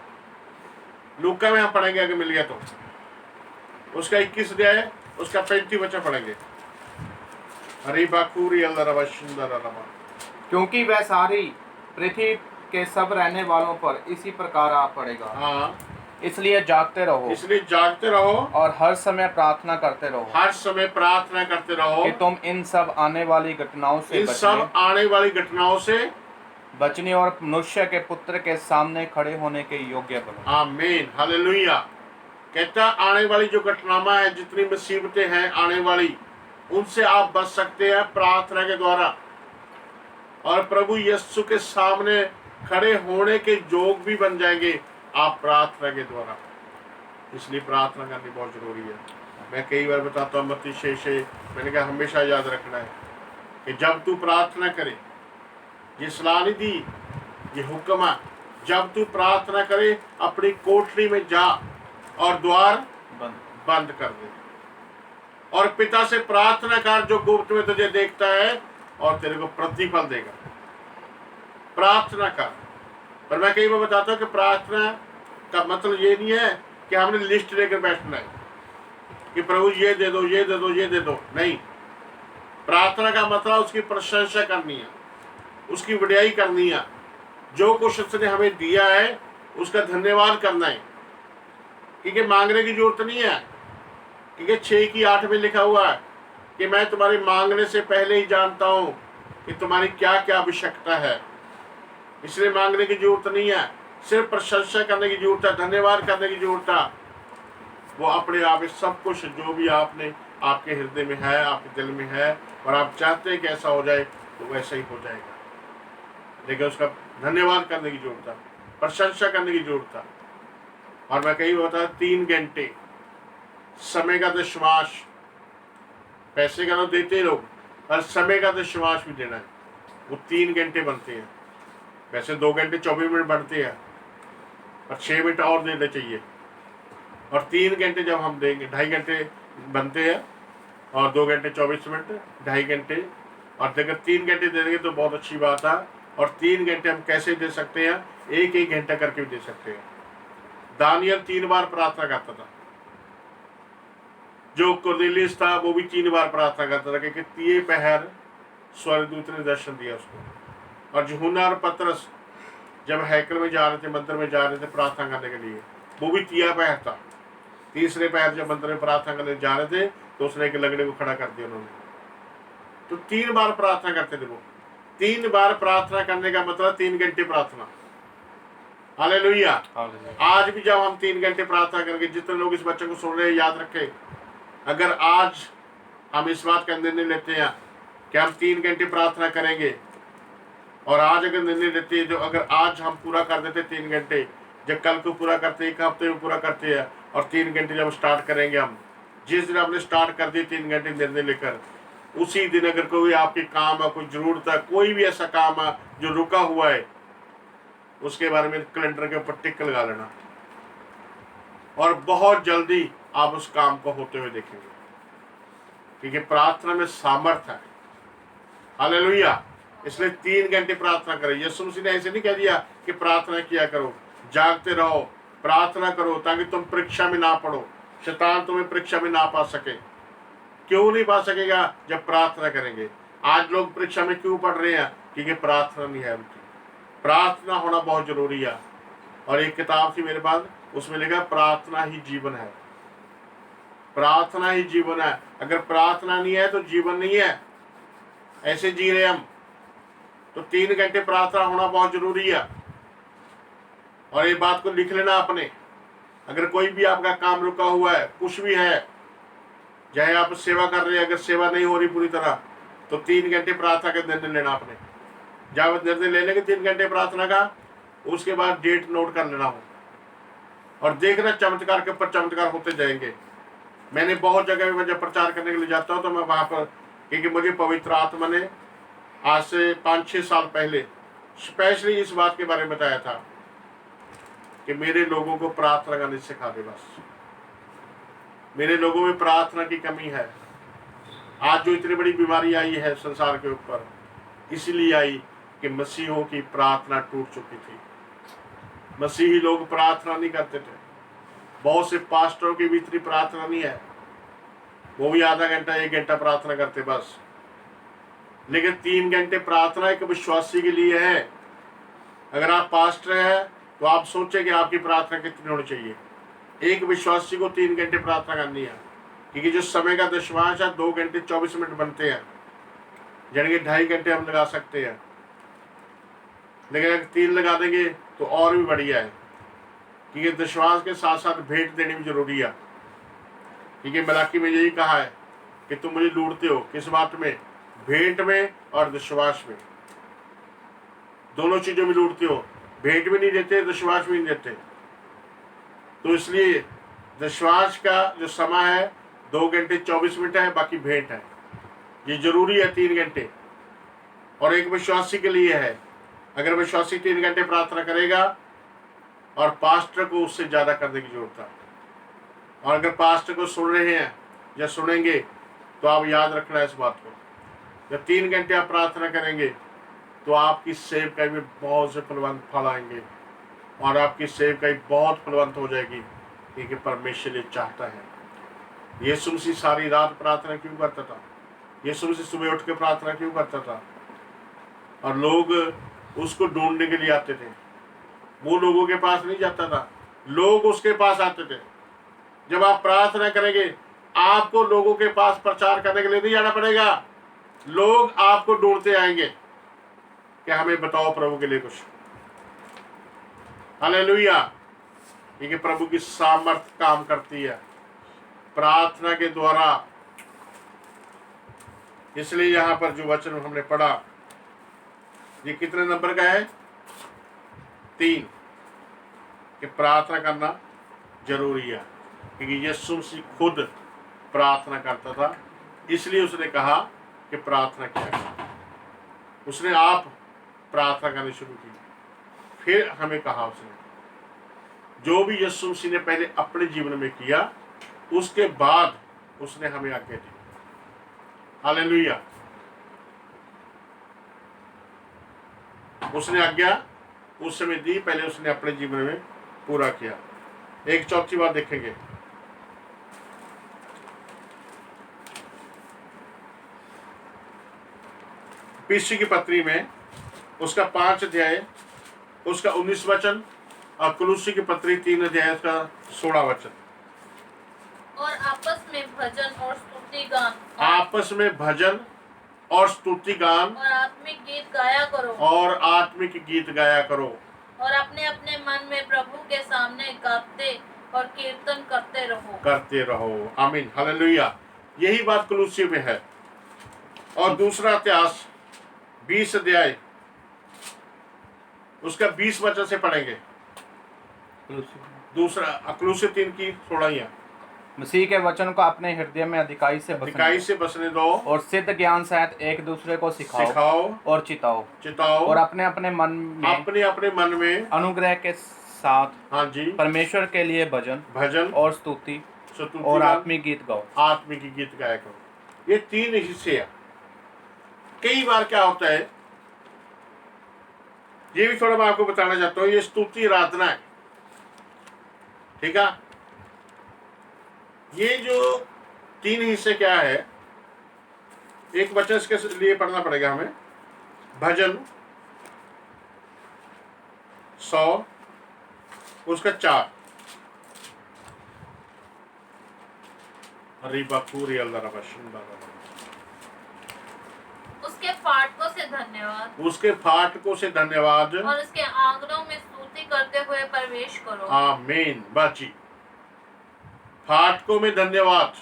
लूका में हम पढ़ेंगे अगर मिल गया तो, उसका 21 अध्याय उसका 35 वचन पढ़ेंगे। क्योंकि वह सारी पृथ्वी के सब रहने वालों पर इसी प्रकार आ पड़ेगा। हाँ, इसलिए जागते रहो और हर समय प्रार्थना करते रहो कि तुम इन सब आने वाली घटनाओं से बचने और मनुष्य के पुत्र के सामने खड़े होने के योग्य बनो। आमीन, हालेलुया। कहता आने वाली जो घटनाएं हैं, जितनी मुसीबतें हैं आने वाली, उनसे आप बच सकते हैं प्रार्थना के द्वारा, और प्रभु यीशु के सामने खड़े होने के योग भी बन जाएंगे आप प्रार्थना के द्वारा। इसलिए प्रार्थना करनी बहुत जरूरी है। मैं कई बार बताता हूँ, मत्ती 6:6 मैंने कहा हमेशा याद रखना है कि जब तू प्रार्थना करे, ये सलाह नहीं दी, ये हुक्म है, जब तू प्रार्थना करे अपनी कोठरी में जा और द्वार बंद कर दे, और पिता से प्रार्थना कर जो गुप्त में तुझे देखता है, और तेरे को प्रतिफल देगा। प्रार्थना कर। पर मैं कई बार बताता हूँ कि प्रार्थना का मतलब ये नहीं है कि हमने लिस्ट लेकर बैठना है कि प्रभु ये दे दो, ये दे दो, ये दे दो। नहीं, प्रार्थना का मतलब उसकी प्रशंसा करनी है, उसकी वड्याई करनी है। जो कुछ उसने हमें दिया है उसका धन्यवाद करना है, क्योंकि मांगने की जरूरत नहीं है, क्योंकि 6:8 में लिखा हुआ है कि मैं तुम्हारे मांगने से पहले ही जानता हूं कि तुम्हारी क्या क्या आवश्यकता है। इसलिए मांगने की जरूरत नहीं है, सिर्फ प्रशंसा करने की जरूरत है, धन्यवाद करने की जरूरत है। वो अपने आप सब कुछ जो भी आपने आपके हृदय में है, आपके दिल में है, और आप चाहते हैं कि ऐसा हो जाए, तो वैसा ही हो जाएगा। लेकिन उसका धन्यवाद करने की जरूरत है, प्रशंसा करने की जरूरत है। और मैं कई बार बताया, 3 घंटे समय का दशमांश, पैसे का तो देते लोग, और समय का दशमांश भी देना है। वो 3 घंटे बनते हैं। वैसे 2 घंटे 24 मिनट बनते हैं, और 6 मिनट और देने चाहिए। और 3 घंटे जब हम देंगे, 2.5 घंटे बनते हैं, और 2 घंटे 24 मिनट, 2.5 घंटे, और अगर 3 घंटे दे देंगे तो बहुत अच्छी बात है। और 3 घंटे हम कैसे दे सकते हैं? 1-1 घंटा करके भी दे सकते हैं। दानियल 3 बार प्रार्थना करता था। जो कुरनेलियुस था वो भी 3 बार प्रार्थना करता था, क्योंकि 3 पहर स्वर्गदूत ने दर्शन दिया उसको। और यूहन्ना और पतरस जब हैकल में जा रहे थे, मंदिर में जा रहे थे प्रार्थना करने के लिए, वो भी 3 पहर था। तीसरे पहर जब मंदिर में प्रार्थना करने जा रहे थे तो उसने एक लगड़े को खड़ा कर दिया उन्होंने। तो 3 बार प्रार्थना करते थे वो। 3 बार प्रार्थना करने का मतलब 3 घंटे प्रार्थना। हालेलुया। आज भी जब हम 3 घंटे प्रार्थना करेंगे, जितने लोग इस बच्चे को सुन रहे हैं याद रखें, अगर आज हम इस बात का निर्णय लेते हैं कि हम 3 घंटे प्रार्थना करेंगे, और आज अगर निर्णय लेते हैं, जो अगर आज हम पूरा कर देते 3 घंटे, जब कल को पूरा करते, 1 हफ्ते में पूरा करते हैं, और 3 घंटे जब स्टार्ट करेंगे हम, जिस दिन हमने स्टार्ट कर दिए 3 घंटे निर्णय लेकर, उसी दिन अगर कोई आपके काम है, कोई जरूरत है, कोई भी ऐसा काम है जो रुका हुआ है, उसके बारे में कैलेंडर के ऊपर टिक लगा लेना, और बहुत जल्दी आप उस काम को होते हुए देखेंगे, क्योंकि प्रार्थना में सामर्थ्य है। हालेलुया। इसलिए 3 घंटे प्रार्थना करें। यीशु मसीह ने ऐसे नहीं कह दिया कि प्रार्थना किया करो, जागते रहो, प्रार्थना करो, ताकि तुम परीक्षा में ना पड़ो, शैतान तुम्हें परीक्षा में ना पा सके। क्यों नहीं पा सकेगा? जब प्रार्थना करेंगे। आज लोग परीक्षा में क्यों पढ़ रहे हैं? क्योंकि प्रार्थना नहीं है उनकी। प्रार्थना होना बहुत जरूरी है। और एक किताब थी मेरे पास, उसमें लिखा प्रार्थना ही जीवन है। प्रार्थना ही जीवन है। अगर प्रार्थना नहीं है तो जीवन नहीं है। ऐसे जी रहे हम। तो 3 घंटे प्रार्थना होना बहुत जरूरी है। और ये बात को लिख लेना आपने। अगर कोई भी आपका काम रुका हुआ है, कुछ भी है, चाहे आप सेवा कर रहे हैं, अगर सेवा नहीं हो रही पूरी तरह तो 3 घंटे प्रार्थना का निर्णय लेना आपने। जब निर्णय ले लेंगे 3 घंटे प्रार्थना का, उसके बाद डेट नोट कर लेना हो और देखना चमत्कार के ऊपर चमत्कार होते जाएंगे। मैंने बहुत जगह में जब प्रचार करने के लिए जाता हूँ तो मैं वहाँ पर, क्योंकि मुझे पवित्र आत्मा ने आज से 5-6 साल पहले स्पेशली इस बात के बारे में बताया था कि मेरे लोगों को प्रार्थना करने सिखा दे। बस मेरे लोगों में प्रार्थना की कमी है। आज जो इतनी बड़ी बीमारी आई है संसार के ऊपर, इसलिए आई कि मसीहों की प्रार्थना टूट चुकी थी। मसीही लोग प्रार्थना नहीं करते थे। बहुत से पास्टरों की भी इतनी प्रार्थना नहीं है, वो भी आधा घंटा 1 घंटा प्रार्थना करते बस। लेकिन 3 घंटे प्रार्थना एक विश्वासी के लिए है। अगर आप पास्टर हैं तो आप सोचें कि आपकी प्रार्थना कितनी होनी चाहिए। एक विश्वासी को 3 घंटे प्रार्थना करनी है, क्योंकि जो समय का दशमांश है 2 घंटे 24 मिनट बनते हैं, यानी कि 2.5 घंटे हम लगा सकते हैं। लेकिन अगर 3 लगा देंगे तो और भी बढ़िया है, क्योंकि दशमांश के साथ साथ भेंट देनी भी जरूरी है। क्योंकि मलाकी में यही कहा है कि तुम मुझे लूटते हो, किस बात में? भेंट में और दशमांश में। दोनों चीजों में लूटते हो, भेंट भी नहीं देते, दशमांश भी नहीं देते। तो इसलिए दशमांश का जो समय है 2 घंटे 24 मिनट है, बाकी भेंट है। ये जरूरी है 3 घंटे, और एक विश्वासी के लिए है। अगर विश्वासी 3 घंटे प्रार्थना करेगा और पास्टर को उससे ज्यादा करने की जरूरत है। और अगर पास्टर को सुन रहे हैं या सुनेंगे तो आप याद रखना इस बात को, जब 3 घंटे आप प्रार्थना करेंगे तो आपकी सेवकाई में बहुत से फलवंत फल आएंगे और आपकी सेवकाई बहुत फलवंत हो जाएगी, क्योंकि परमेश्वर ये चाहता है। यीशु मसीह सारी रात प्रार्थना क्यों करता था? यीशु मसीह सुबह उठ के प्रार्थना क्यों करता था? और लोग उसको ढूंढने के लिए आते थे। वो लोगों के पास नहीं जाता था, लोग उसके पास आते थे। जब आप प्रार्थना करेंगे, आपको लोगों के पास प्रचार करने के लिए नहीं जाना पड़ेगा, लोग आपको ढूंढते आएंगे कि हमें बताओ प्रभु के लिए कुछ। हालेलुया। क्योंकि प्रभु की सामर्थ काम करती है प्रार्थना के द्वारा। इसलिए यहां पर जो वचन हमने पढ़ा, ये कितने नंबर का है? 3, कि प्रार्थना करना जरूरी है। क्योंकि यीशु मसीह खुद प्रार्थना करता था, इसलिए उसने कहा कि प्रार्थना किया। उसने आप प्रार्थना करनी शुरू की, फिर हमें कहा उसने जो भी यीशु मसीह ने पहले अपने जीवन में किया, उसके बाद उसने हमें आज्ञा दी। हालेलुया। उसने आज्ञा उस समय दी, पहले उसने अपने जीवन में पूरा किया। एक चौथी बात देखेंगे, पीसी की पत्री में उसका 5 अध्याय उसका 19 वचन और कुलुस्सी की पत्री 3 अध्याय उसका 16 वचन। और आपस में भजन और स्तुति गान, आपस में भजन और स्तुति गान और आत्मिक गीत गाया करो, और आत्मिक गीत गाया करो, और अपने अपने मन में प्रभु के सामने गाते और कीर्तन करते रहो। आमीन। हालेलुया। यही बात कुलुस्सी में है। और दूसरा इतिहास 20 अध्याय उसका 20 वचन से पढ़ेंगे। दूसरा कुलुस्सी 3 की 16। मसीह के वचन को अपने हृदय में अधिकाई से बसने दो, और सिद्ध ज्ञान सहित एक दूसरे को सिखाओ और चिताओ और अपने अपने मन में अनुग्रह के साथ, हाँ जी, परमेश्वर के लिए भजन और स्तुति और आत्मिक गीत गाया करो। ये 3 हिस्से हैं। कई बार क्या होता है, ये भी थोड़ा मैं आपको बताना चाहता हूँ, ये स्तुति आराधना है, ठीक है। ये जो 3 हिस्से क्या है, एक वचन के लिए पढ़ना पड़ेगा हमें। भजन 100 उसका 4, उसके फाटकों से धन्यवाद और उसके आंगनों में स्तुति करते हुए प्रवेश करो। आमीन। बाची फाटकों में धन्यवाद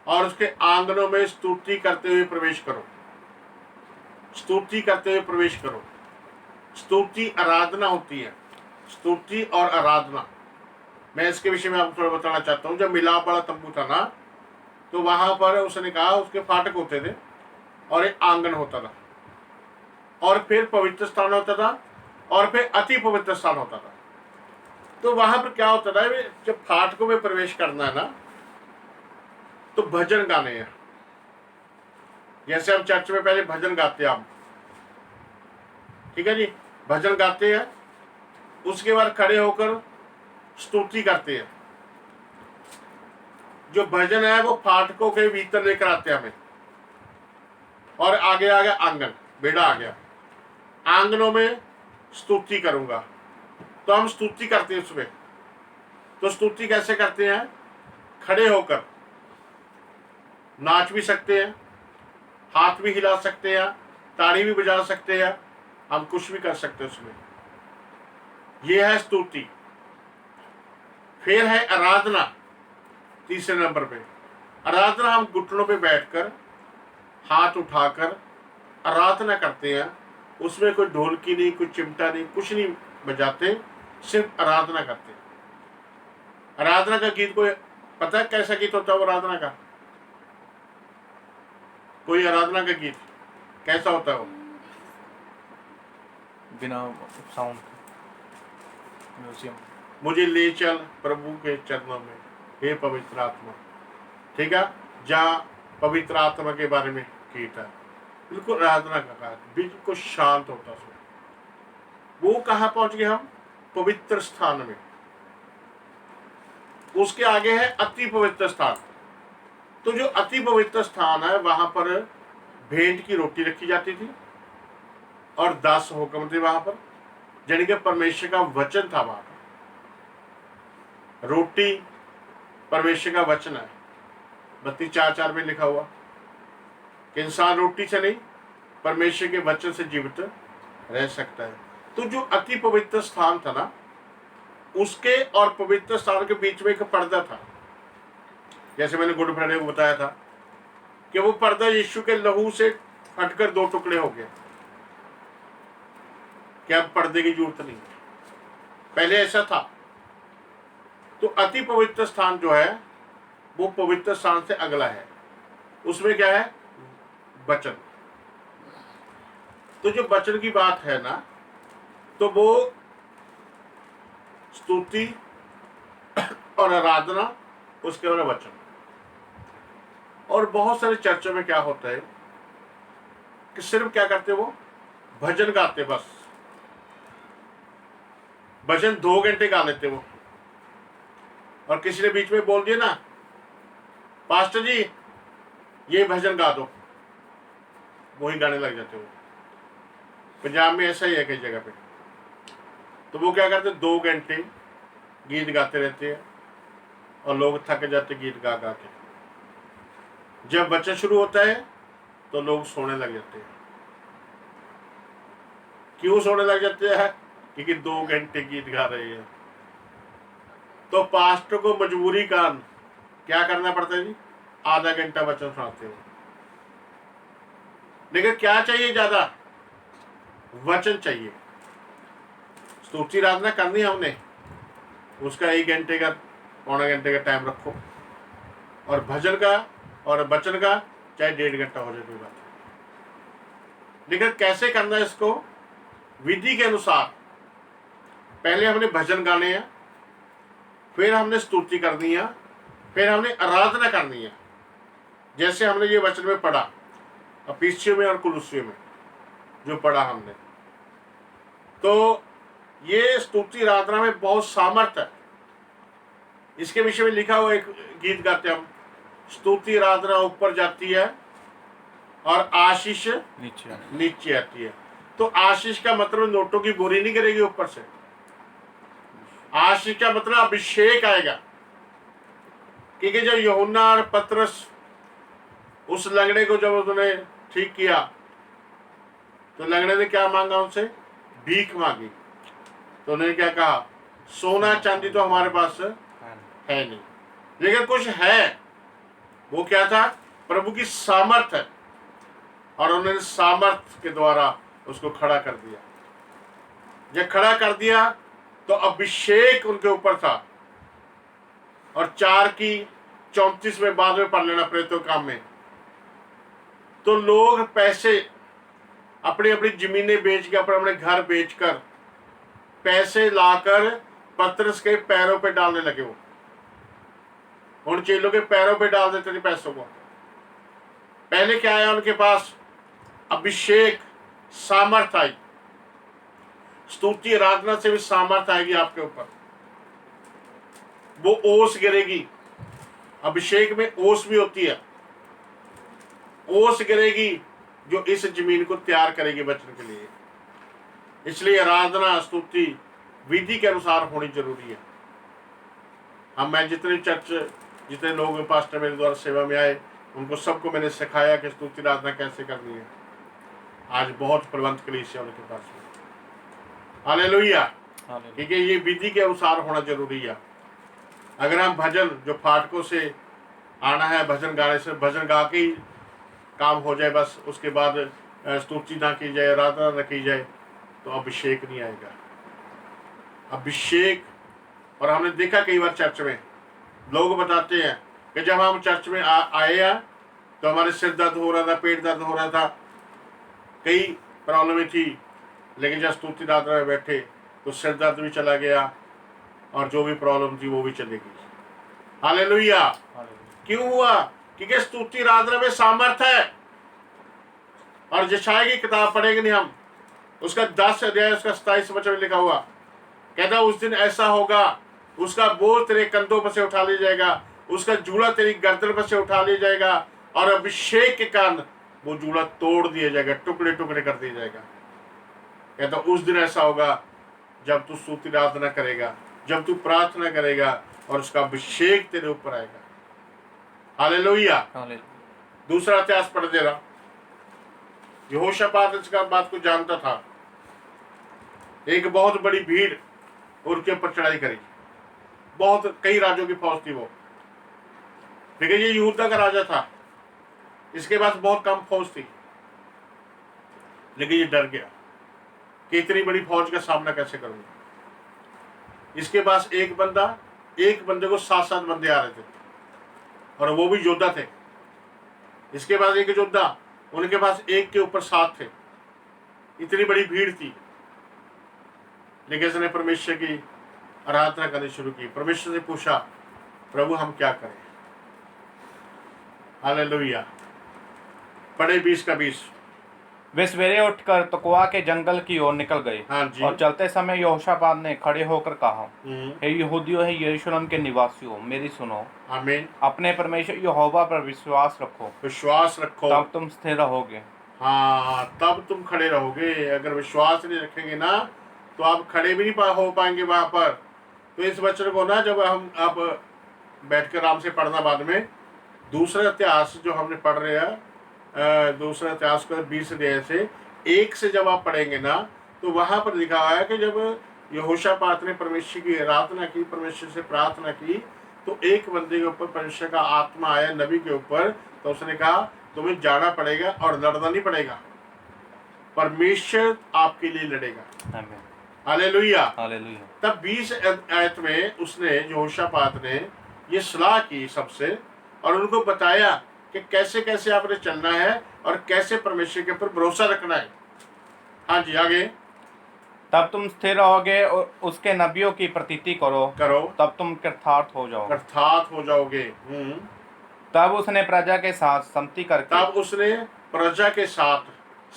और उसके आंगनों में स्तुति करते हुए प्रवेश करो। स्तुति करते हुए प्रवेश करो। स्तुति आराधना होती है, स्तुति और आराधना। मैं इसके विषय में आपको थोड़ा बताना चाहता हूँ। जब मिलाप वाला तंबू था ना, तो वहां पर उसने कहा उसके फाटक होते थे और एक आंगन होता था, और फिर पवित्र स्थान होता था, और फिर अति पवित्र स्थान होता था। तो वहां पर क्या होता था, जब फाटकों में प्रवेश करना है ना, तो भजन गाने हैं। जैसे हम चर्च में पहले भजन गाते हैं, हम ठीक है जी, भजन गाते हैं, उसके बाद खड़े होकर स्तुति करते हैं। जो भजन है वो फाटकों के भीतर लेकर आते हैं हमें, और आगे आ गया आंगन, बेड़ा आ गया, आंगनों में स्तुति करूंगा। तो हम स्तुति करते हैं उसमें। तो स्तुति कैसे करते हैं? खड़े होकर नाच भी सकते हैं, हाथ भी हिला सकते हैं, ताड़ी भी बजा सकते हैं, हम कुछ भी कर सकते हैं उसमें। यह है स्तुति। फिर है आराधना, तीसरे नंबर पे। आराधना हम घुटनों पे बैठकर हाथ उठाकर आराधना करते हैं। उसमें कोई ढोलकी नहीं, कोई चिमटा नहीं, कुछ नहीं बजाते, सिर्फ आराधना करते हैं। आराधना का गीत कोई पता है कैसा गीत होता है वो आराधना का? कोई आराधना का गीत कैसा होता है वो? बिना साउंड म्यूजियम। मुझे ले चल प्रभु के चरणों में, हे पवित्र आत्मा। ठीक है, जहाँ पवित्र आत्मा के बारे में गीत है, बिल्कुल आराधना का कार्य, बिल्कुल शांत होता है। वो कहाँ पहुंच गए हम? पवित्र स्थान में। उसके आगे है अति पवित्र स्थान। तो जो अति पवित्र स्थान है, वहां पर भेंट की रोटी रखी जाती थी और 10 हुक्म थे वहां पर, यानी कि परमेश्वर का वचन था वहां पर। रोटी परमेश्वर का वचन है। 32:4 में लिखा हुआ कि इंसान रोटी से नहीं, परमेश्वर के वचन से जीवित रह सकता है। तो जो अति पवित्र स्थान था ना, उसके और पवित्र स्थान के बीच में एक पर्दा था। जैसे मैंने गुड फ्राइडे को बताया था कि वो पर्दा यीशु के लहू से फटकर 2 टुकड़े हो गए, कि अब पर्दे की जरूरत नहीं, पहले ऐसा था। तो अति पवित्र स्थान जो है वो पवित्र स्थान से अगला है। उसमें क्या है? वचन। तो जो वचन की बात है ना, तो वो स्तुति और आराधना, उसके बाद वचन। और बहुत सारे चर्चों में क्या होता है कि सिर्फ क्या करते वो भजन गाते, बस भजन 2 घंटे गा लेते वो। और किसी ने बीच में बोल दिया ना, पास्टर जी ये भजन गा दो, वही गाने लग जाते वो। पंजाब में ऐसा ही है कई जगह पे। तो वो क्या करते, 2 घंटे गीत गाते रहते हैं और लोग थक जाते गीत गा गा के। जब वचन शुरू होता है तो लोग सोने लग जाते हैं। क्यों सोने लग जाते हैं? क्योंकि 2 घंटे गीत गा रहे हैं। तो पास्टर को मजबूरी कारण क्या करना पड़ता है जी? आधा घंटा वचन सुनाते हो। लेकिन क्या चाहिए? ज्यादा वचन चाहिए। स्तुति आराधना करनी है हमने, उसका 1 घंटे का, पौना घंटे का टाइम रखो। और भजन का और वचन का चाहे 1.5 घंटा हो जाए, कोई बात नहीं। लेकिन कैसे करना है इसको? विधि के अनुसार। पहले हमने भजन गाने हैं, फिर हमने स्तुति करनी है, फिर हमने आराधना करनी है। जैसे हमने ये वचन में पढ़ा, अफिसियों में और कुलुस्सियों में जो पढ़ा हमने, तो ये स्तुति आराधना में बहुत सामर्थ्य है। इसके विषय में लिखा हुआ एक गीत गाते हम, स्तुति आराधना ऊपर जाती है और आशीष नीचे आती है। तो आशीष का मतलब नोटों की बोरी नहीं गिरेगी ऊपर से। आशीष का मतलब अभिषेक आएगा। क्योंकि जब यूहन्ना और पतरस उस लंगड़े को जब उन्होंने ठीक किया, तो लंगड़े ने क्या मांगा उनसे? भीख मांगी। तो उन्होंने क्या कहा? सोना चांदी तो हमारे पास है नहीं, लेकिन कुछ है वो क्या था? प्रभु की सामर्थ है, और उन्होंने सामर्थ के द्वारा उसको खड़ा कर दिया। जब खड़ा कर दिया तो अभिषेक उनके ऊपर था। और 4:34 में बाद में पढ़ लेना प्रेरितों काम में। तो लोग पैसे अपनी अपनी जमीनें बेच के, अपने अपने घर बेचकर पैसे लाकर पतरस के पैरों पे डालने लगे। वो उन चेलों के पैरों पे डाल देते थे पैसों को। पहले क्या आया उनके पास? अभिषेक, सामर्थ आई। स्तुति आराधना से भी सामर्थ आएगी आपके ऊपर। वो ओस गिरेगी। अभिषेक में ओस भी होती है। ओस गिरेगी जो इस जमीन को तैयार करेगी बचने के लिए। इसलिए आराधना, स्तुति विधि के अनुसार होनी जरूरी है। मैं जितने लोग पास्टर मेरे द्वारा सेवा में आए, उनको सबको मैंने सिखाया कि स्तुति आराधना कैसे करनी है। आज बहुत प्रबंध कलीसिया उनके पास में। हालेलुया। क्योंकि ये विधि के अनुसार होना जरूरी है। अगर हम भजन जो फाटकों से आना है, भजन गाने से, भजन गा के ही काम हो जाए बस, उसके बाद स्तुति ना की जाए, आराधना ना की जाए, तो अभिषेक नहीं आएगा। अभिषेक, और हमने देखा कई बार चर्च में लोग बताते हैं कि जब हम चर्च में आए हैं तो हमारे सिर दर्द हो रहा था, पेट दर्द हो रहा था, कई प्रॉब्लमें थी, लेकिन जब स्तुति आराधना में बैठे तो सिर दर्द भी चला गया और जो भी प्रॉब्लम थी वो भी चली गई। हालेलुया। क्यों हुआ? क्योंकि स्तुति आराधना में सामर्थ है। और यशायाह की किताब पढ़ेंगे नहीं हम, उसका 10 अध्याय उसका 27 वचन में लिखा हुआ, कहता उस दिन ऐसा होगा, उसका बोझ तेरे कंधों पर से उठा लिया जाएगा, उसका जूड़ा तेरी गर्दन पर से उठा लिया जाएगा, और अभिषेक के कारण वो जूड़ा तोड़ दिया जाएगा, टुकड़े टुकड़े कर दिया जाएगा। कहता उस दिन ऐसा होगा जब तू स्तुति आराधना करेगा, जब तू प्रार्थना करेगा और उसका अभिषेक तेरे ऊपर आएगा। हालेलुया। दूसरा इतिहास पढ़ दे रहा। यहोशापात इसका बात को जानता था। एक बहुत बड़ी भीड़ उनके ऊपर चढ़ाई करी, बहुत कई राजों की फौज थी वो, लेकिन ये यहूदा का राजा था, इसके पास बहुत कम फौज थी, लेकिन ये डर गया कि इतनी बड़ी फौज का सामना कैसे करूंगा। इसके पास एक बंदे को 7-7 बंदे आ रहे थे, और वो भी योद्धा थे। इसके पास एक योद्धा, उनके पास एक के ऊपर 7 थे। इतनी बड़ी भीड़ थी, लेकिन इसने परमेश्वर की आराधना करनी शुरू की। परमेश्वर से पूछा, प्रभु हम क्या करें? हालेलुया। पढ़े 20 का 20। वे सवेरे उठकर तकोआ के जंगल की ओर निकल गए। हाँ जी। और चलते समय यहोशापात ने खड़े होकर कहा, हे यहूदियों, हे यरूशलेम के निवासियों, मेरी सुनो। आमीन। अपने परमेश्वर यहोवा पर विश्वास रखो, तब तुम स्थिर रहोगे। हाँ, तब तुम खड़े रहोगे। अगर विश्वास नहीं रखेंगे ना तो आप खड़े भी नहीं हो पाएंगे वहां पर। तो इस वचन को ना जब आप बैठकर आराम से पढ़ना, बाद में दूसरा इतिहास जो हमने पढ़ रहे हैं, दूसरा इतिहास को 20 अध्याय से 1 से जब आप पढ़ेंगे ना, तो वहां पर लिखा हुआ है कि जब यहोशापात ने परमेश्वर की आराधना की, परमेश्वर से प्रार्थना की, तो एक बंदे के ऊपर परमेश्वर का आत्मा आया, नबी के ऊपर। तो उसने कहा तुम्हें जाना पड़ेगा और लड़ना नहीं पड़ेगा, परमेश्वर आपके लिए लड़ेगा। हालेलुया। हालेलुया। तब 20 आयत में उसने, यहोशापात ने ये सलाह की सबसे, और उनको बताया कि कैसे कैसे आपने चलना है और कैसे परमेश्वर के ऊपर भरोसा रखना है। हाँ जी, आगे। तब तुम स्थिर रहोगे और उसके नबियों की प्रतीति करो, तब तुम कृतार्थ हो जाओगे। तब उसने प्रजा के साथ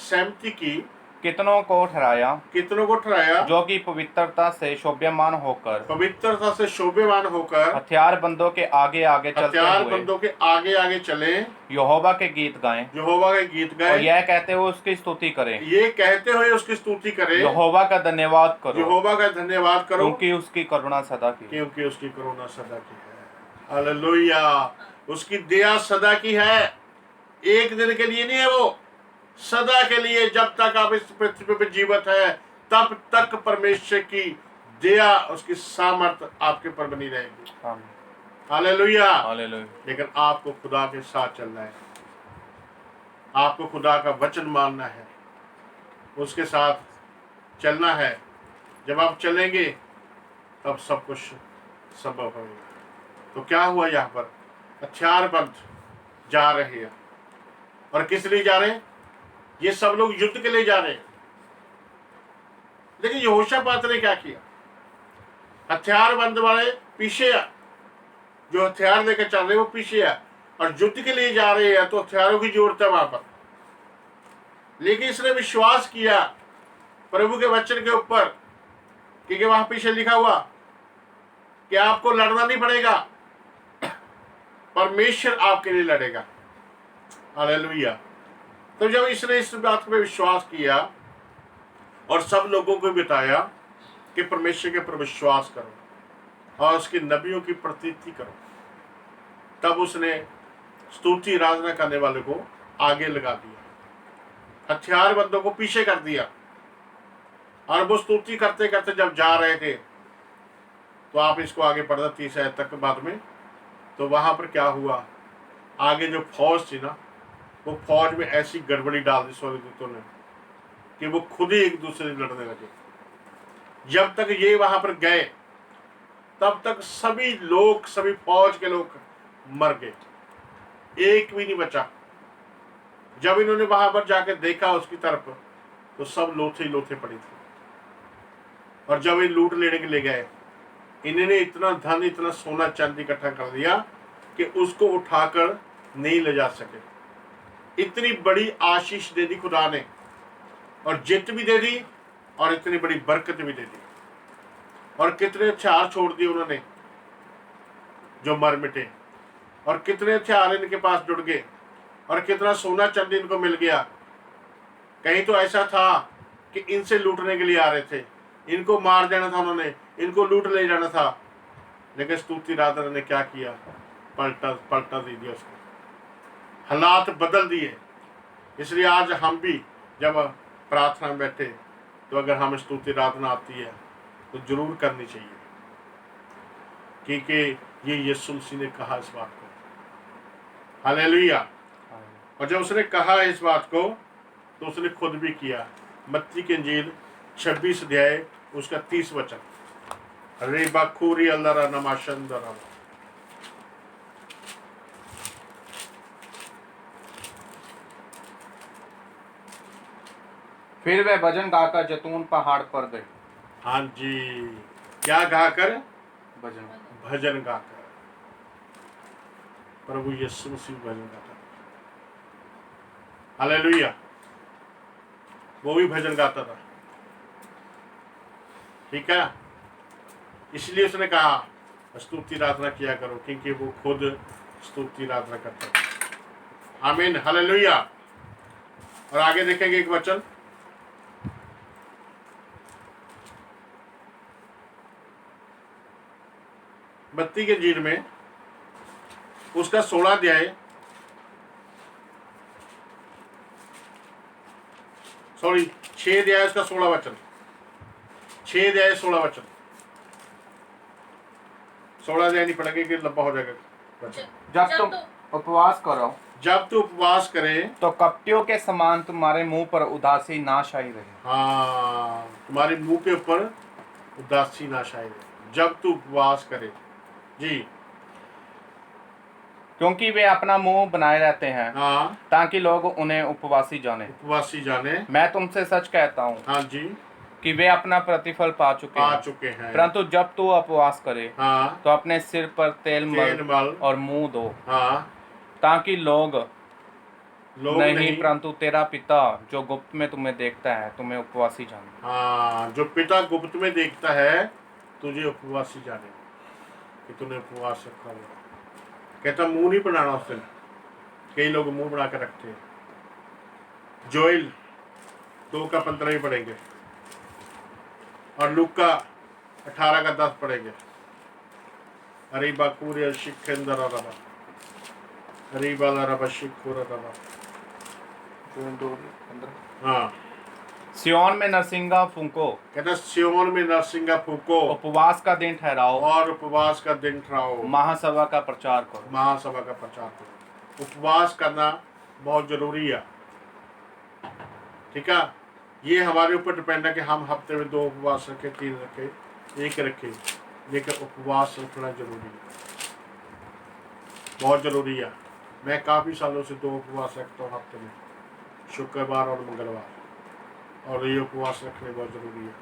सहमति की, कितनों को ठहराया, जो कि पवित्रता से शोभ्यमान होकर, हथियार बंदों के आगे आगे चले, यहोवा के गीत गाएं, और यह कहते हुए उसकी स्तुति करें, यहोवा का धन्यवाद करो, क्योंकि उसकी करुणा सदा की है। हालेलुया। उसकी दया सदा की है, एक दिन के लिए नहीं है, वो सदा के लिए। जब तक आप इस पृथ्वी पर जीवित है, तब तक परमेश्वर की दया, उसकी सामर्थ आपके पर बनी रहेगी। हालेलुया। हालेलुया। लेकिन आपको खुदा के साथ चलना है, आपको खुदा का वचन मानना है, उसके साथ चलना है। जब आप चलेंगे तब सब कुछ संभव होगा। तो क्या हुआ, यहाँ पर हथियारबंद जा रहे हैं। और किस लिए जा रहे हैं? ये सब लोग युद्ध के लिए जा रहे हैं। लेकिन यहोशापात ने क्या किया? हथियारबंद वाले पीछे है, जो हथियार लेकर चल रहे हैं वो पीछे है, और युद्ध के लिए जा रहे हैं तो हथियारों की जरूरत है वहां पर। लेकिन इसने विश्वास किया प्रभु के वचन के ऊपर, क्योंकि वहां पीछे लिखा हुआ कि आपको लड़ना नहीं पड़ेगा, परमेश्वर आपके लिए लड़ेगा। हालेलुया। तो जब इसने इस बात पे विश्वास किया और सब लोगों को बताया कि परमेश्वर के ऊपर विश्वास करो और उसके नबियों की प्रतीति करो, तब उसने स्तुति आराधना करने वाले को आगे लगा दिया, हथियारबंदों को पीछे कर दिया। और वो स्तुति करते करते जब जा रहे थे, तो आप इसको आगे पढ़ना 30 आयत तक बाद में, तो वहां पर क्या हुआ, आगे जो फौज थी ना, वो फौज में ऐसी गड़बड़ी डाल दी स्वर्गदूतों ने कि वो खुद ही एक दूसरे से लड़ने लगे। जब तक ये वहां पर गए तब तक सभी लोग, सभी फौज के लोग मर गए, एक भी नहीं बचा। जब इन्होंने वहां पर जाकर देखा उसकी तरफ, तो सब लोथे लोथे पड़ी थी। और जब ये लूट लेने के लिए गए, इन्होंने इतना धन, इतना सोना चांदी इकट्ठा कर दिया कि उसको उठाकर नहीं ले जा सके। इतनी बड़ी आशीष दे दी खुदा ने, और जित भी दे दी, और इतनी बड़ी बरकत भी दे दी। और कितने हथियार छोड़ दिए उन्होंने जो मर मिटे, और कितने हथियार इनके पास जुड़ गए, और कितना सोना चांदी इनको मिल गया। कहीं तो ऐसा था कि इनसे लूटने के लिए आ रहे थे, इनको मार देना था उन्होंने, इनको लूट ले जाना था। लेकिन स्तुति आराधना ने क्या किया, पलटा दे दिया उसको, हालात बदल दिए। इसलिए आज हम भी जब प्रार्थना में बैठे, तो अगर हमें स्तुति आराधना आती है तो जरूर करनी चाहिए, क्योंकि ये यीशु मसीह ने कहा इस बात को। हालेलुया। और जब उसने कहा इस बात को, तो उसने खुद भी किया। मत्ती की इंजील 26 अध्याय उसका 30 वचन। रे बाखूरी अल्लाह नमाशंदरा। फिर वे भजन गाकर जैतून पहाड़ पर गए। हाँ जी, क्या गाकर? भजन। भजन गाकर। प्रभु यीशु मसीह भजन गाता। हालेलुया। वो भी भजन गाता था, ठीक है। इसलिए उसने कहा स्तुति आराधना किया करो, क्योंकि वो खुद स्तुति आराधना करता था। आमीन, हालेलुया। और आगे देखेंगे एक वचन, मत्ती के इंजील में उसका 16 अध्याय, सॉरी 6 अध्याय उसका 16 वचन, 6 अध्याय 16 वचन। 16 अध्याय नहीं पढ़ेंगे कि लंबा हो जाएगा। जब तुम उपवास करो, जब तू उपवास करे, तो कपटियों के समान तुम्हारे मुंह पर उदासी नाशाई रहे। हाँ, तुम्हारे मुंह के ऊपर उदासी नाशाई रहे जब तू उपवास करे। जी, क्योंकि वे अपना मुंह बनाए रहते हैं, हाँ, ताकि लोग उन्हें उपवासी जाने। उपवासी जाने। मैं तुमसे सच कहता हूँ, हाँ जी, कि वे अपना प्रतिफल पा चुके हैं। परंतु जब तू उपवास करे, हाँ, तो अपने सिर पर तेल मल और मुंह धो, हाँ, ताकि लोग नहीं, परंतु तेरा पिता जो गुप्त में तुम्हें देखता है तुम्हें उपवासी जाने। हाँ, जो पिता गुप्त में देखता है तुझे उपवासी जाने, कि तूने उपवास रखा हुआ। कहता मुंह नहीं बनाना उस दिन, कई लोग मुंह बना कर रखते हैं। जोएल 2 का 15 ही पढ़ेंगे, और लूका 18 का 10 पढ़ेंगे। अरे बाकूर शिखंदर रबा, अरे बाला रबा शिखुर रबा। हाँ, सियोन में नरसिंगा फूंको, कहता सियोन में नरसिंगा फूको उपवास का दिन ठहराओ, और उपवास का दिन ठहराओ, महासभा का प्रचार करो। महासभा का प्रचार करो। उपवास करना बहुत जरूरी है, ठीक है। ये हमारे ऊपर डिपेंड है कि हम हफ्ते में 2 उपवास रखें, 3 रखें, 1 रखें, लेकिन उपवास रखना जरूरी है, बहुत जरूरी है। मैं काफ़ी सालों से 2 उपवास रखता हूँ हफ्ते में, शुक्रवार और मंगलवार, और ये उपवास रखने बहुत ज़रूरी है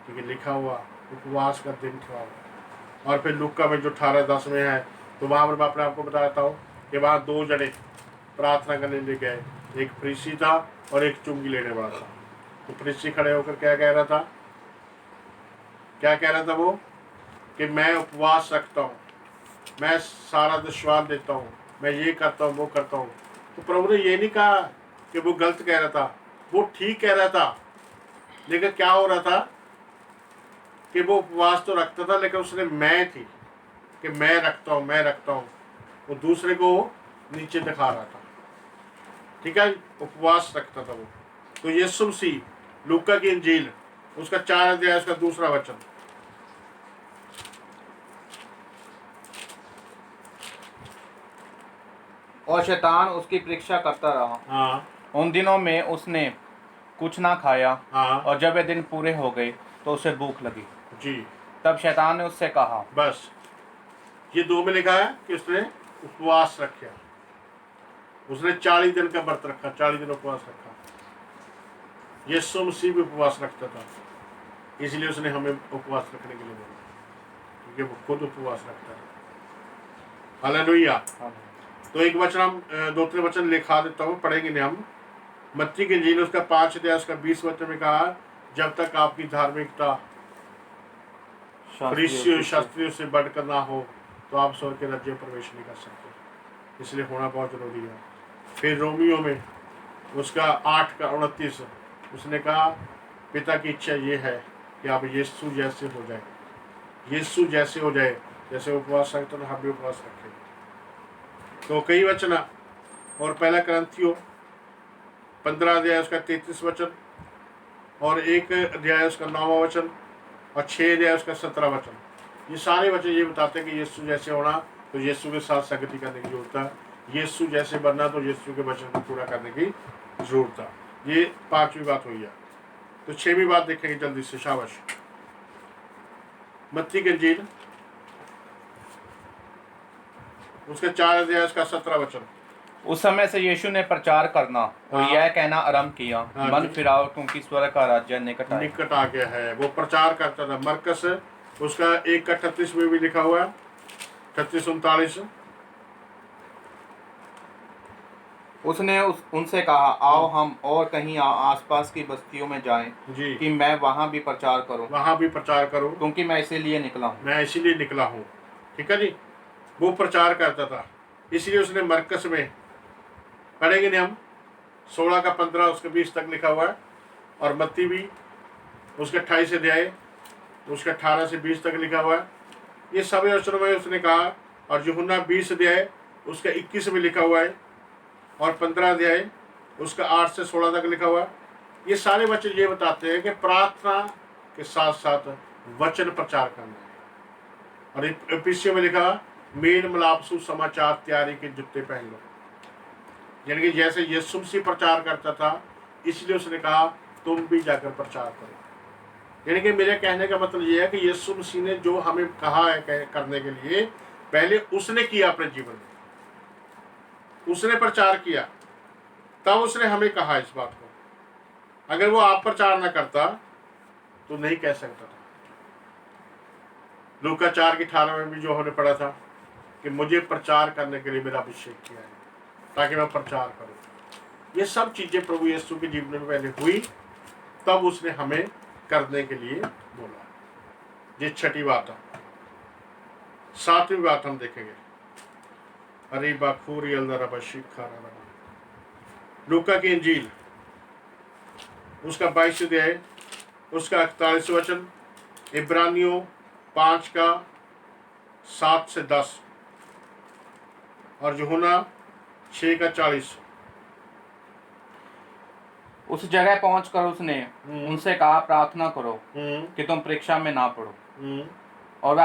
क्योंकि लिखा हुआ उपवास का दिन ठहराओ। और फिर लूका में जो 18:10 में है, तो वहाँ पर मैं अपने आपको बताता हूँ कि वहाँ 2 जने प्रार्थना करने ले गए, एक फरीसी था और एक चुंगी लेने वाला था। तो फरीसी खड़े होकर क्या कह रहा था, क्या कह रहा था वो, कि मैं उपवास रखता हूँ, मैं सारा विश्वास देता हूँ, मैं ये करता हूँ, वो करता हूँ। तो प्रभु ने ये नहीं कहा कि वो गलत कह रहा था, वो ठीक कह रहा था, लेकिन क्या हो रहा था कि वो उपवास तो रखता था, लेकिन उसने मैं थी कि मैं रखता हूँ, मैं रखता हूँ, वो दूसरे को नीचे दिखा रहा था, ठीक है। उपवास रखता था वो। तो यीशु मसीह लूका की इंजील उसका 4 अध्याय उसका 2 वचन, और शैतान उसकी परीक्षा करता रहा। हाँ उन दिनों में उसने कुछ ना खाया, हाँ और जब वे दिन पूरे हो गए तो उसे भूख लगी। जी, तब शैतान ने उससे कहा, बस ये 2 में लिखा है कि उसने उपवास रखा, उसने 40 दिन का व्रत रखा, 40 दिन उपवास रखा। यीशु मसीह भी उपवास रखता था, इसलिए उसने हमें उपवास रखने के लिए बोला, क्योंकि वो खुद उपवास रखता है। हालेलुया। तो एक वचन हम 2-3 वचन लिखा देता हूँ, पढ़ेंगे नहीं हम। मत्ती की इंजील उसका 5 अध्याय उसका 20 वचन में कहा, जब तक आपकी धार्मिकता फरीसियों शास्त्रियों से बढ़कर ना हो तो आप स्वर्ग के राज्य में प्रवेश नहीं कर सकते, इसलिए होना बहुत जरूरी है। फिर रोमियो में उसका 8 का 29 उसने कहा, पिता की इच्छा ये है कि आप यीशु जैसे हो जाए, यीशु जैसे हो जाए, जैसे उपवास रखते तो हम भी उपवास रखें। तो कई वचन, और पहला करंथियों 15 अध्याय उसका 33 वचन, और 1 अध्याय उसका 9वां वचन, और 6 अध्याय उसका 17 वचन। ये सारे वचन ये बताते हैं कि यीशु जैसे होना तो यीशु के साथ संगति करने की जरूरत है, यीशु जैसे बनना तो यीशु के वचन को पूरा करने की जरूरत है। ये 5वीं बात हुई है। तो 6वीं बात देखेंगे जल्दी से, शाबाश। मत्ती की इंजील उसके 4 अध्याय उसका 17 वचन। उस समय से यीशु ने प्रचार करना और यह कहना आरंभ किया, मन फिराओ क्योंकि स्वर्ग का राज्य निकट आ गया है। वो प्रचार करता था। मरकस उसका 1 का 38 में भी लिखा हुआ है, 38-39। उसने उनसे कहा, आओ हम और कहीं आसपास की बस्तियों में जाएं, जी, कि मैं वहां भी प्रचार करूं, क्योंकि मैं इसीलिए निकला हूं। मैं इसीलिए निकला हूं, ठीक है जी। वो प्रचार करता था, इसलिए उसने मरकस में, पढ़ेंगे नहीं हम, 16 का 15 उसके 20 तक लिखा हुआ है, और मत्ती भी उसके 28 अध्याय उसके 18 से 20 तक लिखा हुआ है। ये सभी वचनों में उसने कहा। और यूहन्ना 20 अध्याय उसका 21 में लिखा हुआ है, और 15 अध्याय उसका 8 से 16 तक लिखा हुआ है। ये सारे वचन ये बताते हैं कि प्रार्थना के साथ साथ वचन प्रचार करना है। और एफिसियों में लिखा, मेल मिलाप सुसमाचार तैयारी के जूते पहन लो। यानी कि जैसे यीशु मसीह प्रचार करता था, इसलिए उसने कहा तुम भी जाकर प्रचार करो। यानी कि मेरे कहने का मतलब ये है कि यीशु मसीह ने जो हमें कहा है करने के लिए, पहले उसने किया अपने जीवन में, उसने प्रचार किया, तब उसने हमें कहा इस बात को। अगर वो आप प्रचार ना करता तो नहीं कह सकता था। लूका 4 की 18 में भी जो हमने पढ़ा था कि मुझे प्रचार करने के लिए मेरा अभिषेक किया है ताकि मैं प्रचार करूं। ये सब चीजें प्रभु यीशु के जीवन में पहले हुई, तब उसने हमें करने के लिए बोला। ये 6ठी बात है। 7वीं बात हम देखेंगे। अरे बाखूरी लूका की इंजील उसका 22 अध्याय उसका 41 वचन, इब्रानियों 5 का 7 से 10, और यूहन्ना 6 का 40। उस जगह पहुंचकर उसने उनसे कहा, प्रार्थना करो कि तुम परीक्षा में ना पड़ो। और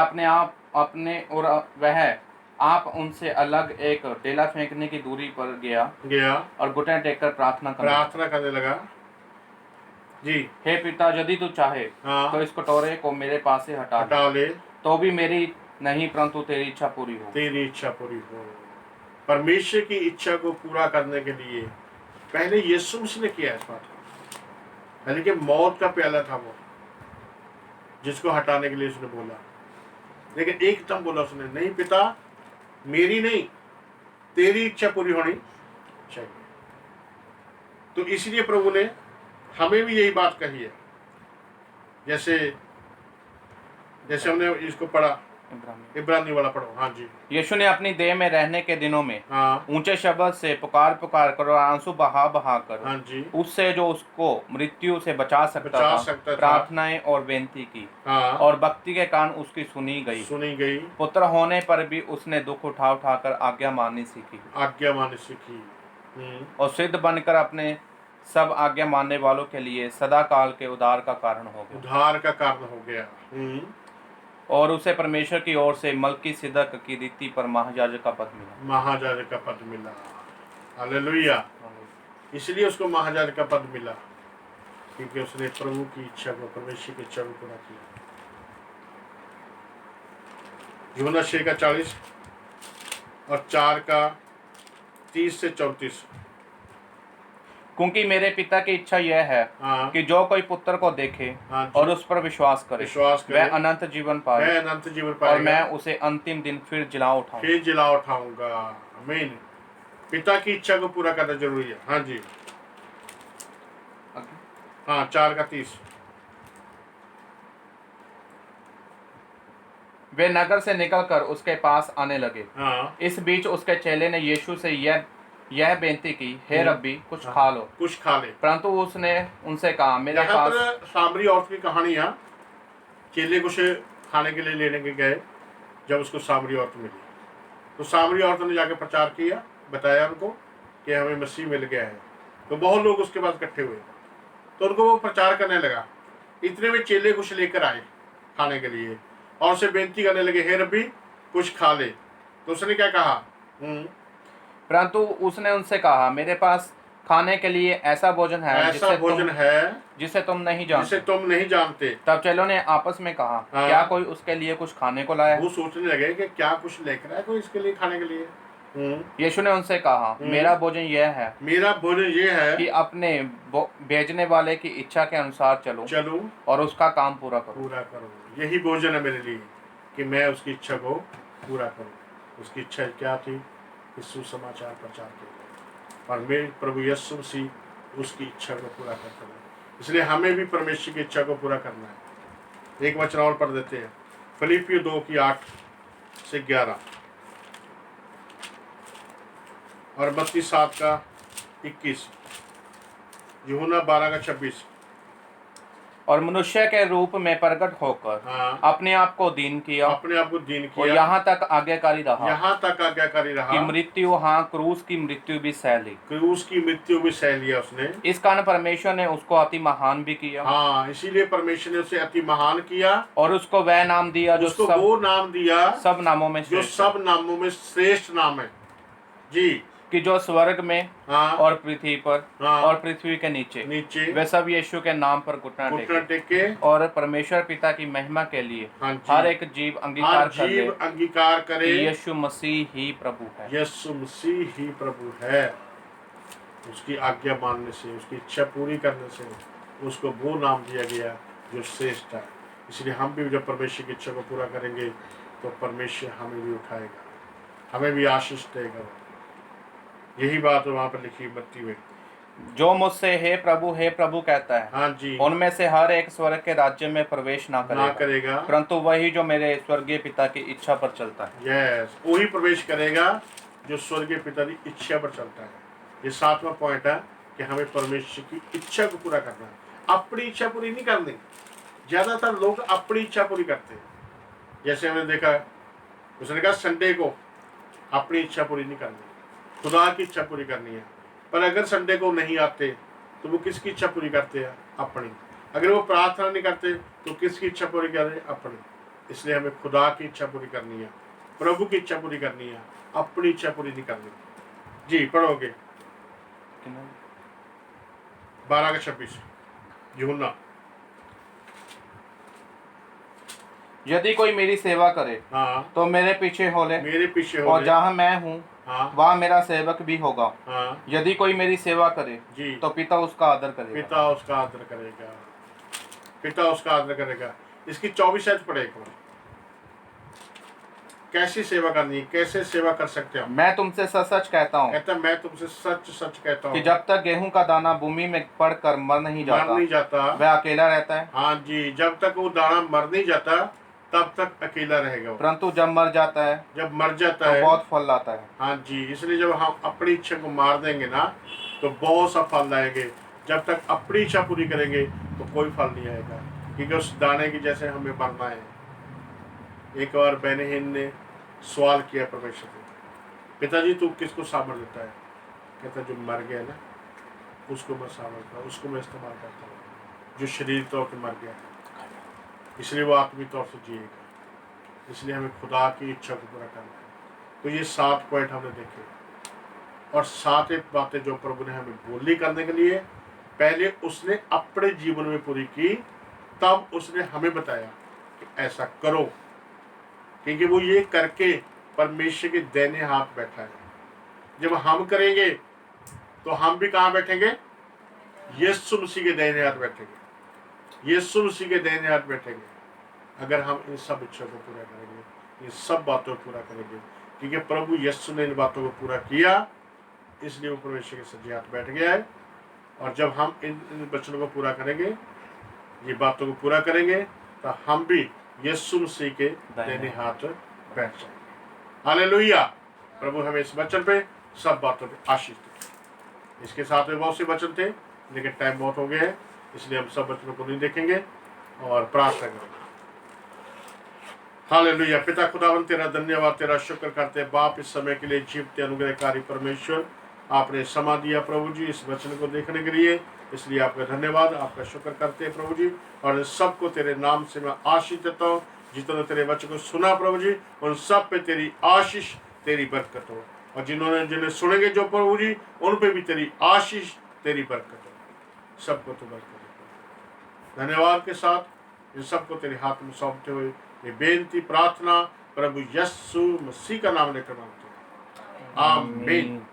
वह आप उनसे अलग एक डेला फेंकने की दूरी पर गया और घुटने टेककर प्रार्थना करने लगा। जी। हे पिता, यदि तू चाहे तो इस कटोरे को मेरे पास से हटा ले, तो भी मेरी नहीं परंतु तेरी इच्छा पूरी हो। तेरी इच्छा पूरी हो। परमेश्वर की इच्छा को पूरा करने के लिए पहले यीशु मसीह ने किया इस बात को, यानी कि मौत का प्याला था वो, जिसको हटाने के लिए उसने बोला। लेकिन एकदम बोला उसने, नहीं पिता, मेरी नहीं, तेरी इच्छा पूरी होनी चाहिए। तो इसलिए प्रभु ने हमें भी यही बात कही है। जैसे हमने इसको पढ़ा, इब्रानी वाला पढ़ो। हाँ जी। यीशु ने अपनी देह में रहने के दिनों में हाँ, ऊंचे शब्द से पुकार कर और आंसू बहा कर हाँ जी, उससे जो उसको मृत्यु से बचा सकता था प्रार्थनाएं और बेनती की। हाँ, और भक्ति के कारण उसकी सुनी गई। पुत्र होने पर भी उसने दुख उठा कर आज्ञा माननी सीखी और सिद्ध बनकर अपने सब आज्ञा मानने वालों के लिए सदा काल के उद्धार का कारण हो गया। और उसे परमेश्वर की ओर से मलकीसिदक की रीति पर महायाजक का पद मिला। हालेलुया। इसलिए उसको महायाजक का पद मिला, क्योंकि उसने प्रभु की इच्छा को, परमेश्वर की इच्छा को पूरा किया। यूहन्ना 6:40 और 4:30 से 34। क्योंकि मेरे पिता की इच्छा यह है कि जो कोई पुत्र को देखे और उस पर विश्वास करे वह अनंत जीवन पाए और मैं उसे अंतिम दिन फिर जिला उठाऊंगा। आमीन। पिता की इच्छा को पूरा करना जरूरी है। हाँ जी। हाँ, 4:30। वे नगर से निकलकर उसके पास आने लगे। इस बीच उसके चेले ने यीशु से यह बेनती की, हे रब्बी, कुछ खा ले। परंतु उसने उनसे कहा, मेरे पास। सामरी औरत की कहानी है। चेले कुछ खाने के लिए लेने के गए, जब उसको सामरी औरत मिली तो सामरी औरत ने जाके प्रचार किया, बताया उनको कि हमें मसीह मिल गया है। तो बहुत लोग उसके पास इकट्ठे हुए, तो उनको वो प्रचार करने लगा। इतने में चेले कुछ लेकर आए खाने के लिए और उसे बेनती करने लगे, हे रब्बी, कुछ खा ले। तो उसने क्या कहा? परंतु उसने उनसे कहा, मेरे पास खाने के लिए ऐसा भोजन है जिसे तुम नहीं जानते। तब चेलों ने आपस में कहा, क्या कोई उसके लिए कुछ खाने को लाया? वो सोचने लगे कि क्या कुछ लेकर आया कोई इसके लिए खाने के लिए। यीशु ने उनसे कहा, मेरा भोजन यह है कि अपने भेजने वाले की इच्छा के अनुसार चलूं और उसका काम पूरा करूं। यही भोजन है मेरे लिए, कि मैं उसकी इच्छा को पूरा करूं। उसकी इच्छा क्या थी? सुसमाचार प्रचार किया और मेरे प्रभु यीशु मसीह उसकी इच्छा को पूरा करता है। इसलिए हमें भी परमेश्वर की इच्छा को पूरा करना है। एक वचन और पढ़ देते हैं, फिलिपियो 2:8 से 11 और 32:7-21, यूहन्ना 12:26। और मनुष्य के रूप में प्रकट होकर अपने आप को दीन किया और यहाँ तक आज्ञाकारी रहा कि मृत्यु, क्रूस की मृत्यु भी सह लिया उसने। इस कारण परमेश्वर ने उसको अति महान भी किया। इसीलिए परमेश्वर ने उसे अति महान किया और उसको वह नाम दिया जो सब नामों में श्रेष्ठ नाम है जी, कि जो स्वर्ग में और पृथ्वी पर और पृथ्वी के नीचे वे सब यीशु के नाम पर घुटना टेके और परमेश्वर पिता की महिमा के लिए हर एक जीव अंगीकार करे कि यीशु मसीह ही प्रभु है। उसकी आज्ञा मानने से, उसकी इच्छा पूरी करने से उसको वो नाम दिया गया जो श्रेष्ठ है। इसलिए हम भी जब परमेश्वर की इच्छा को पूरा करेंगे तो परमेश्वर हमें भी उठाएगा, हमें भी आशीष देगा। यही बात वहाँ पर लिखी मत्ती में, जो मुझसे हे प्रभु कहता है, हाँ जी, उनमें से हर एक स्वर्ग के राज्य में प्रवेश ना करेगा, परंतु वही जो मेरे स्वर्गीय पिता की इच्छा पर चलता है। वही प्रवेश करेगा जो स्वर्गीय पिता की इच्छा पर चलता है। ये 7वां पॉइंट है कि हमें परमेश्वर की इच्छा को पूरा करना है, अपनी इच्छा पूरी नहीं करनी। ज्यादातर लोग अपनी इच्छा पूरी करते हैं। जैसे हमने देखा, उसने कहा संडे को अपनी इच्छा पूरी नहीं करनी, खुदा की इच्छा पूरी करनी है। पर अगर संडे को नहीं आते तो वो किसकी इच्छा पूरी करते हैं? अपनी। अगर वो प्रार्थना नहीं करते तो किसकी इच्छा पूरी कर रहे हैं? अपनी। इसलिए हमें खुदा की इच्छा पूरी करनी है, प्रभु की इच्छा पूरी करनी है, अपनी इच्छा पूरी नहीं करनी। जी पढ़ोगे 12:26 यूहन्ना। यदि कोई मेरी सेवा करे हाँ तो मेरे पीछे हो ले, मेरे पीछे हो और ले। जहाँ मैं हूँ हाँ वहाँ मेरा सेवक भी होगा। हाँ यदि कोई मेरी सेवा करे जी तो पिता उसका आदर करेगा। पिता उसका आदर करेगा, पिता उसका आदर करेगा। इसकी 24 आयत पढ़े एक बार। कैसी सेवा करनी है, कैसे सेवा कर सकते हो? मैं तुमसे सच सच कहता हूँ कहता मैं तुमसे सच सच कहता कि हूँ जब तक गेहूं का दाना भूमि में पड़कर मर नहीं जाता वह अकेला रहता है, हाँ जी, जब तक वो दाना मर नहीं जाता तब तक अकेला रहेगा वो। परंतु जब मर जाता है जब मर जाता तो है बहुत फल लाता है। हाँ जी, इसलिए जब हम अपनी इच्छा को मार देंगे ना तो बहुत सा फल लाएंगे। जब तक अपनी इच्छा पूरी करेंगे तो कोई फल नहीं आएगा, क्योंकि उस दाने की जैसे हमें मरना है। एक बार बहनहीन ने सवाल किया परमेश्वर से, पिताजी तू किसको सामर्थ देता है? कहता जो मर गया ना उसको मैं सामर्थ, उसको मैं इस्तेमाल करता हूँ, जो शरीर तौर पर मर गया इसलिए वो आत्मिक तौर से जिएगा। इसलिए हमें खुदा की इच्छा को पूरा करना है। तो ये 7 पॉइंट हमने देखे, और 7 बातें जो प्रभु ने हमें बोली करने के लिए पहले उसने अपने जीवन में पूरी की, तब उसने हमें बताया कि ऐसा करो, क्योंकि वो ये करके परमेश्वर के दाहिने हाथ बैठा है। जब हम करेंगे तो हम भी कहाँ बैठेंगे? यीशु मसीह के दाहिने हाथ बैठेंगे, यीशु मसीह के दाहिने हाथ बैठेंगे। अगर हम इन सब इच्छा को पूरा करेंगे, इन सब बातों को पूरा करेंगे, क्योंकि प्रभु यीशु ने इन बातों को पूरा किया, इसलिए वो परमेश्वर के सज्जे हाथ बैठ गया है। और जब हम इन वचनों को पूरा करेंगे, ये बातों को पूरा करेंगे, तो हम भी यीशु मसीह के दाहिने हाथ बैठ जाएंगे। हालेलुया। प्रभु हमें इस वचन पे सब बातों पे आशीष दे। इसके साथ में बहुत से वचन थे, लेकिन टाइम बहुत हो गया है, इसलिए हम सब वचनों को नहीं देखेंगे और प्रार्थना करेंगे। हालेलुया। पिता खुदावन तेरा धन्यवाद, तेरा शुक्र करते हैं बाप, इस समय के लिए जीवते अनुग्रहकारी परमेश्वर आपने समा दिया प्रभु जी इस वचन को देखने के लिए, इसलिए आपका धन्यवाद, आपका शुक्र करते हैं प्रभु जी। और सबको तेरे नाम से मैं आशीष देता हूँ। जिन्होंने तेरे वचन को सुना प्रभु जी, उन सब पे तेरी आशीष, तेरी बरकत हो। और जिन्हें सुनेंगे जो प्रभु जी, उन पे भी तेरी आशीष, तेरी बरकत हो। सबको तो बरकत। धन्यवाद के साथ इन सबको तेरे हाथ में सौंपते हुए ये बेनती प्रार्थना प्रभु यीशु मसीह का नाम लेकर मांगते हैं, आमीन।